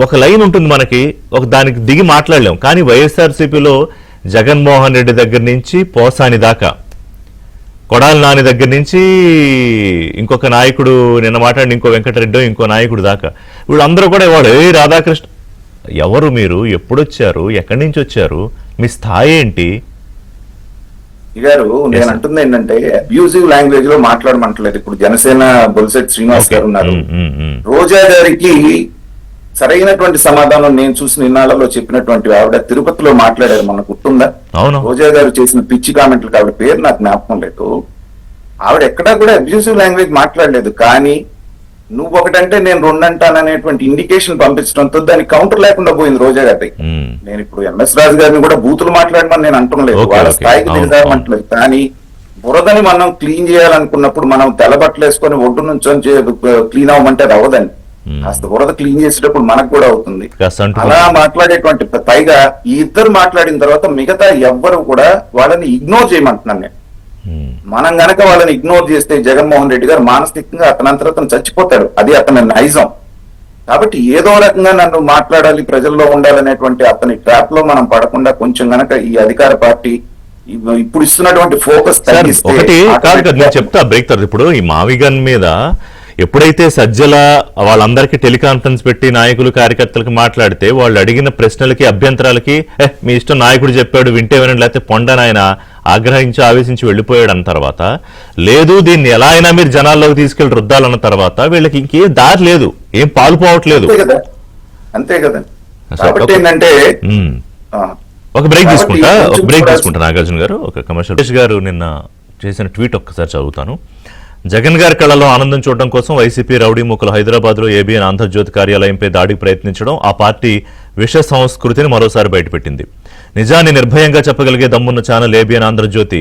ఒక లైన్ ఉంటుంది మనకి, ఒక దానికి దిగి మాట్లాడలేము. కానీ వైఎస్ఆర్సీపీలో జగన్మోహన్ రెడ్డి దగ్గర నుంచి పోసాని దాకా, కొడాలి నాని దగ్గర నుంచి ఇంకొక నాయకుడు నిన్న మాట్లాడిన ఇంకో వెంకటరెడ్డో ఇంకో నాయకుడు దాకా వీళ్ళందరూ కూడా ఇవాడు రాధాకృష్ణ ఎవరు, మీరు ఎప్పుడొచ్చారు, ఎక్కడి నుంచి వచ్చారు, మీ స్థాయి ఏంటి గారు? నేను అంటుంది ఏంటంటే అబ్యూజివ్ లాంగ్వేజ్ లో మాట్లాడమంటలేదు. ఇప్పుడు జనసేన బొలిశెట్టి శ్రీనివాస్ గారు ఉన్నారు, రోజా గారికి సరైనటువంటి సమాధానం నేను చూసిన ఇన్నాళ్లలో చెప్పినటువంటి ఆవిడ తిరుపతిలో మాట్లాడారు, మనకు గుర్తుందా? రోజా గారు చేసిన పిచ్చి కామెంట్లు, ఆవిడ పేరు నాకు జ్ఞాపకం లేదు. ఆవిడ ఎక్కడా కూడా అబ్యూజివ్ లాంగ్వేజ్ మాట్లాడలేదు. కానీ నువ్వు ఒకటంటే నేను రెండంటాననేటువంటి ఇండికేషన్ పంపించడంతో దానికి కౌంటర్ లేకుండా పోయింది రోజా గారి. నేను ఇప్పుడు ఎంఎస్ రాజు గారిని కూడా బూతులు మాట్లాడమని నేను అంటలేదు, వాళ్ళ స్థాయికి దిగదామంటలేదు. కానీ బురదని మనం క్లీన్ చేయాలనుకున్నప్పుడు మనం తెల్లబట్టలు వేసుకొని ఒడ్డు నుంచి క్లీన్ అవ్వమంటే అది అవ్వదండి. కాస్త బురద క్లీన్ చేసేటప్పుడు మనకు కూడా అవుతుంది. అలా మాట్లాడేటువంటి పైగా ఈ ఇద్దరు మాట్లాడిన తర్వాత మిగతా ఎవ్వరు కూడా వాళ్ళని ఇగ్నోర్ చేయమంటున్నాను నేను. మనం గనక వాళ్ళని ఇగ్నోర్ చేస్తే జగన్మోహన్ రెడ్డి గారు మానసికంగా అతనంతరం అతను చచ్చిపోతాడు. అది అతని నైజం. కాబట్టి ఏదో రకంగా నన్ను మాట్లాడాలి, ప్రజల్లో ఉండాలనేటువంటి అతని ట్రాప్ లో మనం పడకుండా కొంచెం గనక ఈ అధికార పార్టీ ఇప్పుడు ఇస్తున్నటువంటి ఫోకస్ ఒకటి కాదు నేను చెప్తా బ్రేక్ తర్వాత. ఇప్పుడు ఈ మావిగన్ మీద ఎప్పుడైతే సజ్జల వాళ్ళందరికీ టెలికాన్ఫరెన్స్ పెట్టి నాయకులు కార్యకర్తలకు మాట్లాడితే వాళ్ళు అడిగిన ప్రశ్నలకి అభ్యంతరాలకి మీ ఇష్టం నాయకుడు చెప్పాడు వింటే వినండి లేకపోతే పొండని ఆయన ఆగ్రహించి ఆవేశించి వెళ్ళిపోయాడు అన్న తర్వాత, లేదు దీన్ని ఎలా అయినా మీరు జనాల్లోకి తీసుకెళ్లి రుద్దాలన్న తర్వాత వీళ్ళకి ఇంకేం దారి లేదు, ఏం పాలు పోవట్లేదు. అంతే కదా. ఏంటంటే ఒక బ్రేక్ తీసుకుంటా నాగార్జున గారు. ఒక కమర్షియల్ గారు నిన్న చేసిన ట్వీట్ ఒక్కసారి చదువుతాను. జగన్ గారి కళలో ఆనందం చూడడం కోసం వైసీపీ రౌడీ ముక్కలు హైదరాబాద్ లో ఏబీఎన్ ఆంధ్రజ్యోతి కార్యాలయంపై దాడికి ప్రయత్నించడం ఆ పార్టీ విష సంస్కృతిని మరోసారి బయటపెట్టింది. నిజాన్ని నిర్భయంగా చెప్పగలిగే దమ్మున్న ఛానల్ ఏబీఎన్ ఆంధ్రజ్యోతి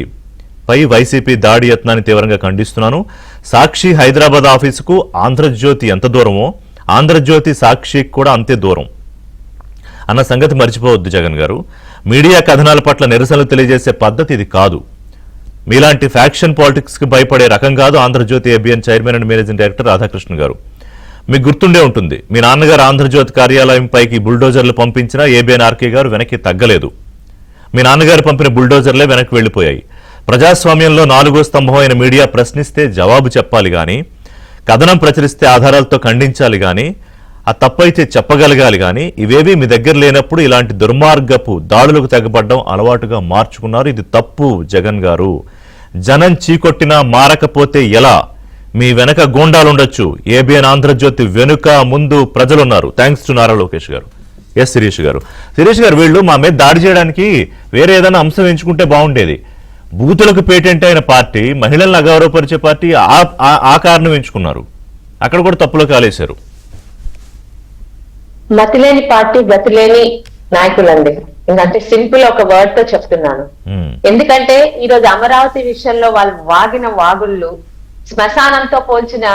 పై వైసీపీ దాడి యత్నాన్ని తీవ్రంగా ఖండిస్తున్నాను. సాక్షి హైదరాబాద్ ఆఫీసుకు ఆంధ్రజ్యోతి ఎంత దూరమో ఆంధ్రజ్యోతి సాక్షికి కూడా అంతే దూరం అన్న సంగతి మర్చిపోవద్దు జగన్ గారు. మీడియా కథనాల పట్ల నిరసనలు తెలియజేసే పద్ధతి ఇది కాదు. మీలాంటి ఫ్యాక్షన్ పాలిటిక్స్ కి భయపడే రకం కాదు Andhra Jyothi ABN chairman and managing director Radhakrishna గారు. మీకు గుర్తుండే ఉంటుంది, మీ నాన్నగారు ఆంధ్రజ్యోతి కార్యాలయం పైకి బుల్డోజర్లు పంపించినా ఏబిఎన్ ఆర్కే గారు వెనక్కి తగ్గలేదు. మీ నాన్నగారు పంపిన బుల్డోజర్లే వెనక్కి వెళ్లిపోయాయి. ప్రజాస్వామ్యంలో నాలుగో స్తంభం అయిన మీడియా ప్రశ్నిస్తే జవాబు చెప్పాలి గాని, కథనం ప్రచురిస్తే ఆధారాలతో ఖండించాలి గాని, ఆ తప్పైతే చెప్పగలగాలి గాని, ఇవేవి మీ దగ్గర లేనప్పుడు ఇలాంటి దుర్మార్గపు దాడులకు తెగబడ్డం అలవాటుగా మార్చుకున్నారు. ఇది తప్పు జగన్ గారు. జనం చీకొట్టినా మారకపోతే ఎలా? మీ వెనక గూండాలుండొచ్చు, ఏబిఎన్ ఆంధ్రజ్యోతి వెనుక ముందు ప్రజలున్నారు. థ్యాంక్స్ టు నారా లోకేష్ గారు. ఎస్ శిరీష్ గారు. శిరీష్ గారు, వీళ్ళు మా మీద దాడి చేయడానికి వేరే ఏదైనా అంశం ఎంచుకుంటే బాగుండేది. బూతులకు పేటెంట్ అయిన పార్టీ, మహిళలను అగౌరవపరిచే పార్టీ ఆ కారణం ఎంచుకున్నారు. అక్కడ కూడా తప్పులో కాలేశారు. మతిలేని పార్టీ గతిలేని నాయకులండి. ఇంకంటే సింపుల్ ఒక వర్డ్ తో చెప్తున్నాను. ఎందుకంటే ఈ రోజు అమరావతి విషయంలో వాళ్ళు వాగిన వాగుళ్ళు శ్మశానంతో పోల్చిన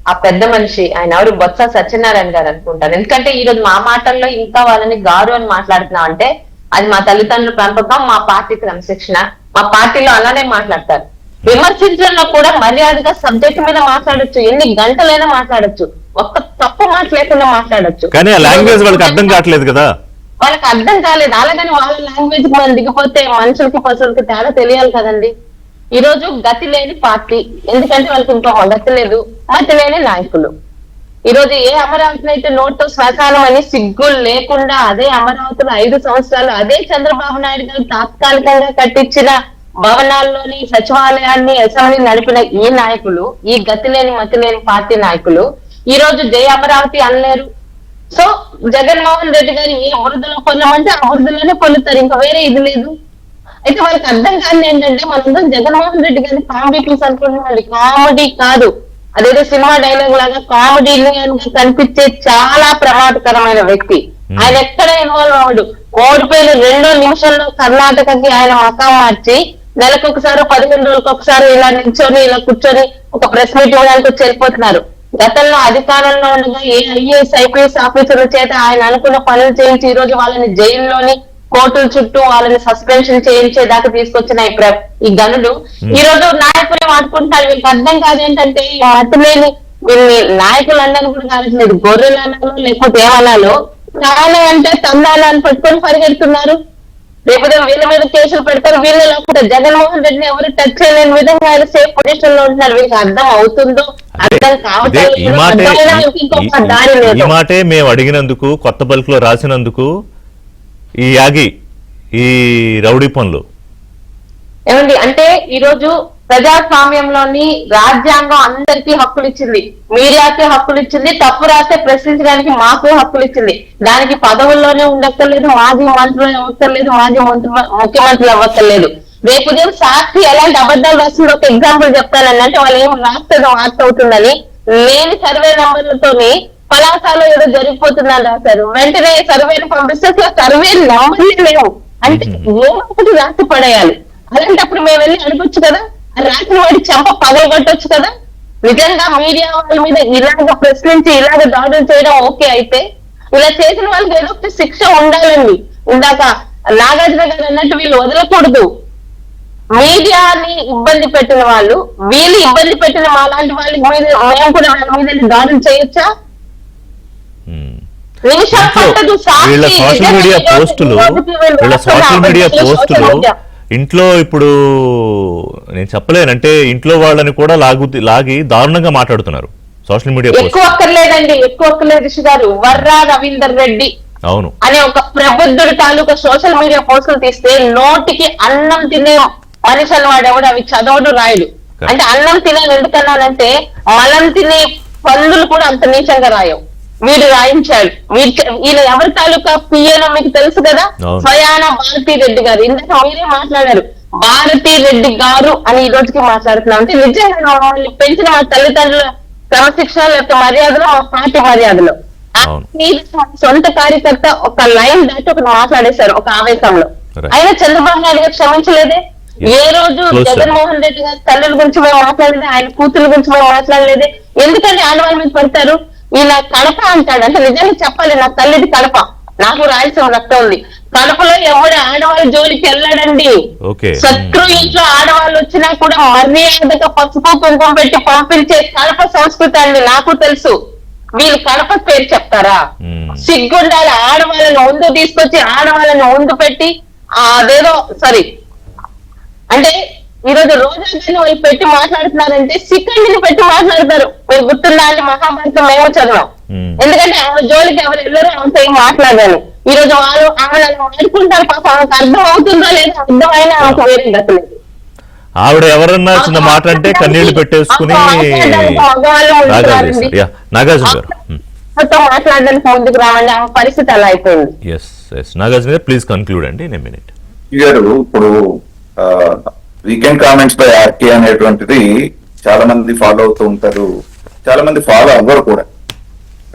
ఆ పెద్ద మనిషి ఆయన ఎవరు, బొత్స సత్యనారాయణ గారు అనుకుంటాను. ఎందుకంటే ఈ రోజు మా మాటల్లో ఇంకా వాళ్ళని గారు అని మాట్లాడుతున్నాం అంటే అది మా తల్లిదండ్రుల పెంపకం, మా పార్టీ క్రమశిక్షణ. మా పార్టీలో అలానే మాట్లాడతారు. విమర్శించడంలో కూడా మర్యాదగా సబ్జెక్ట్ మీద మాట్లాడొచ్చు, ఎన్ని గంటలైనా మాట్లాడొచ్చు, ఒక్క తప్పు మాట లేకుండా మాట్లాడొచ్చు. కానీ ఆ లాంగ్వేజ్ వాళ్ళకి అర్థం కావట్లేదు కదా, వాళ్ళకి అర్థం కాలేదు. అలాగని వాళ్ళ లాంగ్వేజ్ మనం దిగిపోతే మనుషులకి పశువులకి తేడా తెలియాలి కదండి. ఈ రోజు గతి లేని పార్టీ, ఎందుకంటే వాళ్ళకి ఇంకో గతి లేదు, మతి లేని నాయకులు. ఈ రోజు ఏ అమరావతిని అయితే నోట్తో శ్మశానం అని సిగ్గులు లేకుండా అదే అమరావతిలో 5 సంవత్సరాలు అదే చంద్రబాబు నాయుడు గారు తాత్కాలికంగా కట్టించిన భవనాల్లోని సచివాలయాన్ని అసెంబ్లీ నడిపిన ఈ నాయకులు, ఈ గతి లేని మతి లేని పార్టీ నాయకులు ఈ రోజు జై అమరావతి అనలేరు. సో జగన్మోహన్ రెడ్డి గారు ఏ వరదలో పొందమంటే ఆ వరదలోనే పొందుతారు, ఇంకా వేరే ఇది లేదు. అయితే వాళ్ళకి అర్థం కాదు ఏంటంటే మనందరం జగన్మోహన్ రెడ్డి గారిని కామెడీ పీస్ అనుకుంటున్నాడు. కామెడీ కాదు, అదేదో సినిమా డైలాగ్ లాగా కామెడీని కనిపించే చాలా ప్రమాదకరమైన వ్యక్తి. ఆయన ఎక్కడ ఇన్వాల్వ్ అవ్వడు. ఓడిపోయిన 2 నిమిషంలో కర్ణాటకకి ఆయన మకాం మార్చి నెలకొకసారి 15 రోజులకు ఒకసారి ఇలా నిల్చొని ఇలా కూర్చొని ఒక ప్రెస్ మీట్ ఇవ్వడానికి వచ్చి వెళ్ళిపోతున్నారు. గతంలో అధికారంలో ఉండగా ఏ ఐఏఎస్ ఐపీఎస్ ఆఫీసర్ల చేత ఆయన అనుకున్న పనులు చేయించి ఈ రోజు వాళ్ళని జైల్లోని కోర్టుల చుట్టూ వాళ్ళని సస్పెన్షన్ చేయించేదాకా తీసుకొచ్చిన ఈ గనుడు ఈ రోజు నాయకులే వాడుకుంటారు. వీళ్ళకి అర్థం కాదేంటంటే ఈ మతలేని వీళ్ళని నాయకులు అన్నారు కూడా కావట్లేదు, గొర్రెలు అనాలో లేకపోతే ఏమనాలో నాన్న అంటే తందాలు అని పట్టుకొని పరిగెడుతున్నారు. రేపు వీళ్ళ మీద కేసులు పెడతారు. వీళ్ళు లేకపోతే జగన్మోహన్ రెడ్డిని ఎవరు టచ్ చేయలేని విధంగా ఆయన సేఫ్ పొజిషన్ లో ఉంటున్నారు. వీళ్ళకి అర్థం అవుతుందో అర్థం కావట్లేదు. ఇంకొక దారి లేదు. ఈ మాటే మేము అడిగినందుకు, కొత్త బల్క్ లో రాసినందుకు ఈ యాగి ఈ రౌడీ పనులు ఏమండి అంటే ఈ రోజు ప్రజాస్వామ్యంలోని రాజ్యాంగం అందరికీ హక్కులు ఇచ్చింది, మీడియాకే హక్కులు ఇచ్చింది, తప్పు రాస్తే ప్రశ్నించడానికి మాకు హక్కులు ఇచ్చింది. దానికి పదవుల్లోనే ఉండక్కర్లేదు, మాజీ మంత్రులు అవ్వక్కర్లేదు, మాజీ ముఖ్యమంత్రులు అవ్వక్కర్లేదు. రేపు ఉదయం సాక్షి ఎలాంటి అబద్ధాలు రాస్తుందో ఒక ఎగ్జాంపుల్ చెప్తానని అంటే వాళ్ళు ఏం రాస్తుందో వార్త అవుతుందని లేని సర్వే నంబర్లతోని పలాసాలో ఏదో జరిగిపోతుందని రాశారు. వెంటనే సర్వేని పంపిస్తే సర్వే నంబర్లే లేవు అంటే ఏమొకటి రాసి పడేయాలి. అలాంటప్పుడు మేము వెళ్ళి అడగొచ్చు కదా, రాసిన వాడి చెంప పగలు కొట్టొచ్చు కదా. నిజంగా మీడియా వాళ్ళ మీద ఇలాగ ప్రశ్నించి ఇలాగ దాడులు చేయడం ఓకే అయితే ఇలా చేసిన వాళ్ళకి ఏదో ఒక శిక్ష ఉండాలండి. ఇందాక నాగార్జున గారు అన్నట్టు వీళ్ళు వదలకూడదు. మీడియాని ఇబ్బంది పెట్టిన వాళ్ళు, వీళ్ళు ఇబ్బంది పెట్టిన మా లాంటి వాళ్ళ మీద మేము కూడా వాళ్ళ మీద దాడులు చేయొచ్చా? వీళ్ళ సోషల్ మీడియా పోస్టులు ఇంట్లో ఇప్పుడు నేను చెప్పలేనంటే ఇంట్లో వాళ్ళని కూడా లాగి దారుణంగా మాట్లాడుతున్నారు సోషల్ మీడియా. ఎక్కువ అక్కర్లేదండి, ఎక్కువ అక్కర్లేదు రిషి గారు. వర్రా రవీందర్ రెడ్డి అవును అనే ఒక ప్రబుద్ధుడి తాలూకా సోషల్ మీడియా పోస్టులు తీస్తే నోటికి అన్నం తినే మనిషి అన్నవాడు ఎవడు అవి చదవడు రాయడు. అంటే అన్నం తినేది ఎందుకన్నానంటే మలం తినే పనులు కూడా అంత నీచంగా రాయవు. వీడు రాయించాడు. ఈయన ఎవరి తాలూకా పిఏనో మీకు తెలుసు కదా, స్వయాన భారతీ రెడ్డి గారు. ఇందాక మీరే మాట్లాడారు భారతీ రెడ్డి గారు అని ఈ రోజుకి మాట్లాడుతున్నాం. అంటే నిజంగా మమ్మల్ని పెంచిన మా తల్లిదండ్రుల క్రమశిక్షణ లేకపోతే మర్యాదలో మా పార్టీ మర్యాదలో సొంత కార్యకర్త ఒక లైన్ దాటి ఒకటి మాట్లాడేశారు ఒక ఆవేశంలో. అయినా చంద్రబాబు నాయుడు గారు క్షమించలేదే. ఏ రోజు జగన్మోహన్ రెడ్డి గారి తల్లుల గురించి మేము మాట్లాడలేదు, ఆయన కూతురు గురించి మేము మాట్లాడలేదే. ఎందుకంటే ఆడవాళ్ళ మీద పడతారు. ఈయన కడప అంటాడు. అంటే నిజంగా చెప్పాలి, నా తల్లిది కడప, నాకు రాయలసీమ రక్తం ఉంది. కడపలో ఎవడు ఆడవాళ్ళ జోలికి వెళ్ళాడండి. శత్రు ఇంట్లో ఆడవాళ్ళు వచ్చినా కూడా మర్యాదగా పసుపు కుంకుమ పెట్టి పంపించే కడప సంస్కృతి అండి నాకు తెలుసు. వీళ్ళు కడప పేరు చెప్తారా? సిగ్గుండాలి. ఆడవాళ్ళని ముందు తీసుకొచ్చి ఆడవాళ్ళని ముందు పెట్టి అదేదో సరే అంటే ఈ రోజు రోజా గారిని వాళ్ళు పెట్టి మాట్లాడుతున్నారంటే సిక్కండిని పెట్టి మాట్లాడతారు. మీరు గుర్తుందా అండి, మహాభారతం మేము చదివాం. ఎందుకంటే ఆమె జోలికి ఎవరు వెళ్ళరు, ఆమెతో ఏం మాట్లాడాను. ఈ రోజు వాళ్ళు ఆమె ఆడుకుంటారు. పాప ఆమెకు అర్థం అవుతుందో లేదో, అర్థమైనా ఆమెకు వేరే గతలేదు. ఆవిడ ఎవరన్నా చిన్న మాట అంటే కన్నీళ్లు పెట్టేసుకుని మాట్లాడడానికి ముందుకు రావండి. ఆమె పరిస్థితి అలా అయిపోయింది. నాగార్జున ప్లీజ్ కన్క్లూడ్ అండి. ఇప్పుడు వీకెండ్ కామెంట్స్ బై ఆర్కే అనేటువంటిది చాలా మంది ఫాలో అవుతూ ఉంటారు, చాలా మంది ఫాలో అవ్వరు కూడా.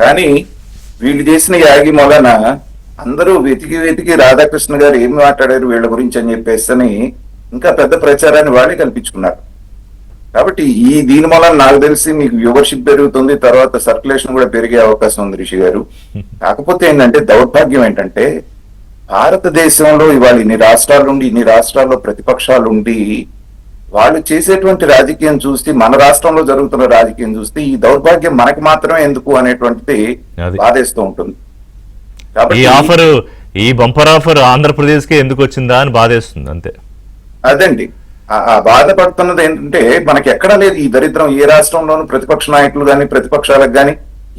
కానీ వీళ్ళు చేసిన యాగి మొదన అందరూ వెతికి రాధాకృష్ణ గారు ఏమి మాట్లాడారు వీళ్ళ గురించి అని చెప్పేసి ఇంకా పెద్ద ప్రచారాన్ని వాళ్ళే కల్పించుకున్నారు. కాబట్టి దీని వల్ల నాకు తెలిసి మీకు వ్యూవర్షిప్ పెరుగుతుంది, తర్వాత సర్క్యులేషన్ కూడా పెరిగే అవకాశం ఉంది రిషి గారు. కాకపోతే ఏంటంటే దౌర్భాగ్యం ఏంటంటే భారతదేశంలో ఇవాళ ఇన్ని రాష్ట్రాల్లో ప్రతిపక్షాలు ఉండి వాళ్ళు చేసేటువంటి రాజకీయం చూస్తే, మన రాష్ట్రంలో జరుగుతున్న రాజకీయం చూస్తే ఈ దౌర్భాగ్యం మనకి మాత్రమే ఎందుకు అనేటువంటిది బాధేస్తూ ఉంటుంది. ఈ బంపర్ ఆఫర్ ఆంధ్రప్రదేశ్ కి ఎందుకు వచ్చిందా అని బాధేస్తుంది అంతే. అదండి ఆ బాధపడుతున్నది ఏంటంటే మనకి ఎక్కడా లేదు ఈ దరిద్రం. ఏ రాష్ట్రంలోనూ ప్రతిపక్ష నాయకులు కానీ ప్రతిపక్షాలకు కానీ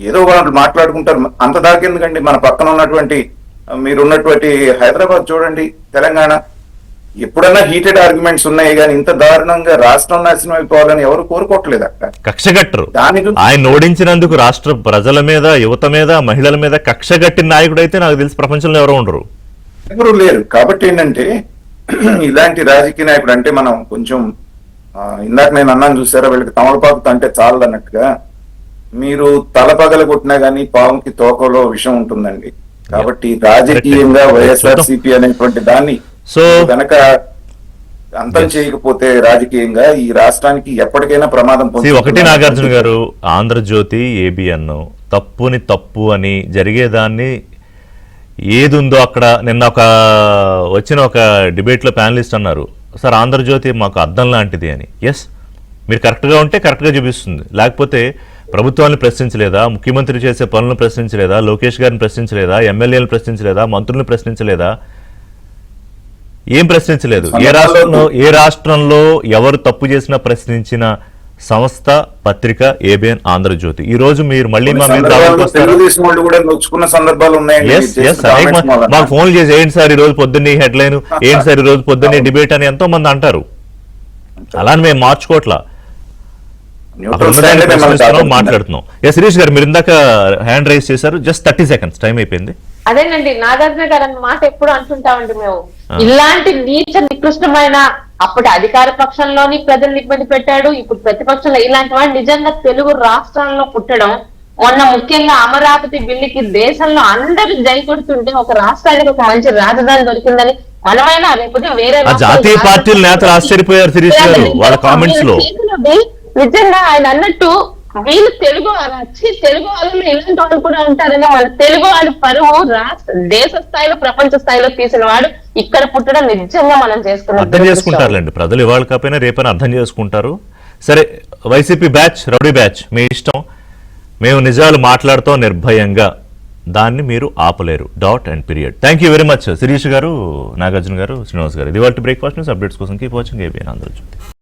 ఏదో వాళ్ళు మాట్లాడుకుంటారు. అంత దాకెందుకండి, మన పక్కన ఉన్నటువంటి మీరున్నటువంటి హైదరాబాద్ చూడండి, తెలంగాణ, ఎప్పుడన్నా హీటెడ్ ఆర్గ్యుమెంట్స్ ఉన్నాయి కానీ ఇంత దారుణంగా రాష్ట్రం నాశనం అయిపోవాలని ఎవరు కోరుకోవట్లేదు. అక్కడ కక్షగట్టరు. ఆయన ఓడించినందుకు రాష్ట్ర ప్రజల మీద, యువత మీద, మహిళల మీద కక్షగట్టిన నాయకుడు అయితే నాకు తెలిసి ప్రపంచంలో ఎవరు లేరు. కాబట్టి ఏంటంటే ఇలాంటి రాజకీయ నాయకుడు అంటే మనం కొంచెం ఇందాక నేను అన్నాను చూసారా, వీళ్ళకి తమలపాకు అంటే చాలు అన్నట్టుగా, మీరు తల పగల కొట్టినా గానీ పాముకి తోకలో విషం ఉంటుందండి. కాబట్టి రాజకీయంగా వైఎస్ఆర్సీపీ అనేటువంటి దాన్ని సో కనుక అంతం చేయకపోతే రాజకీయంగా ఈ రాష్ట్రానికి ఎప్పటికైనా ప్రమాదం ఒకటి నాగార్జున గారు, ఆంధ్రజ్యోతి ఏబిఎన్ తప్పుని తప్పు అని జరిగేదాన్ని ఏది ఉందో అక్కడ నిన్న వచ్చిన ఒక డిబేట్లో ప్యానలిస్ట్ అన్నారు, సార్ ఆంధ్రజ్యోతి మాకు అద్దం లాంటిది అని. ఎస్, మీరు కరెక్ట్గా ఉంటే కరెక్ట్గా చూపిస్తుంది, లేకపోతే ప్రభుత్వాన్ని ప్రశ్నించలేదా, ముఖ్యమంత్రి చేసే పనులను ప్రశ్నించలేదా, లోకేష్ గారిని ప్రశ్నించలేదా, ఎమ్మెల్యేలను ప్రశ్నించలేదా, మంత్రులను ప్రశ్నించలేదా, ఏం ప్రశ్నించలేదు. ఏ రాష్ట్రంలో ఎవరు తప్పు చేసినా ప్రశ్నించిన సంస్థ పత్రిక ఏబిఎన్ ఆంధ్రజ్యోతి. ఈ రోజు మీరు మళ్ళీ మాకు ఫోన్ చేసి ఏంటి సార్ ఈ రోజు పొద్దున్నే హెడ్లైన్, ఏంటి సార్ ఈ రోజు పొద్దున్నే డిబేట్ అని ఎంతో మంది అంటారు. అలానే మేము మార్చుకోవట్లా, మాట్లాడుతున్నాం. శిరీష్ గారు, మీరు ఇందాక హ్యాండ్ రైజ్ చేశారు, జస్ట్ 30 seconds టైం అయిపోయింది. అదేనండి, నాగార్జున గారు అన్న మాట ఎప్పుడు అంటుంటామండి మేము, ఇలాంటి నీచ నికృష్టమైన అప్పటి అధికార పక్షంలోని ప్రజల్ని ఇబ్బంది పెట్టాడు, ఇప్పుడు ప్రతిపక్షంలో ఇలాంటి వాడు నిజంగా తెలుగు రాష్ట్రాల్లో పుట్టడం, మొన్న ముఖ్యంగా అమరావతి బిల్లుకి దేశంలో అందరూ జై కొడుతుంటే ఒక రాష్ట్రానికి ఒక మంచి రాజధాని దొరికిందని మనమైనా లేకపోతే వేరే జాతీయ పార్టీల నేతలు ఆశ్చర్యపోయారు శిరీష్ గారు వాళ్ళ కామెంట్స్ లో. నిజంగా ఆయన అన్నట్టు వీళ్ళు తెలుగు తెలుగు వాళ్ళు ఇలాంటి వాళ్ళు కూడా ఉంటారని, మన తెలుగు వాడి పరువు దేశ స్థాయిలో ప్రపంచ స్థాయిలో తీసిన వాడు ఇక్కడ పుట్టడం నిజంగా మనం అర్థం చేసుకుంటారులేండి ప్రజలు, ఇవాళ కాకపోయినా రేపైనా అర్థం చేసుకుంటారు. సరే, వైసీపీ బ్యాచ్, రౌడీ బ్యాచ్, మీ ఇష్టం, మేము నిజాలు మాట్లాడుతాం నిర్భయంగా, దాన్ని మీరు ఆపలేరు. .&. Thank you very much Sirish గారు, నాగార్జున గారు, శ్రీనివాస్ గారు. ఇది వాళ్ళ బ్రేక్ఫాస్ట్ న్యూస్. అప్డేట్స్ కోసం కీప్ వాచింగ్ ఏబిఎన్ ఆంధ్రజ్యోతి.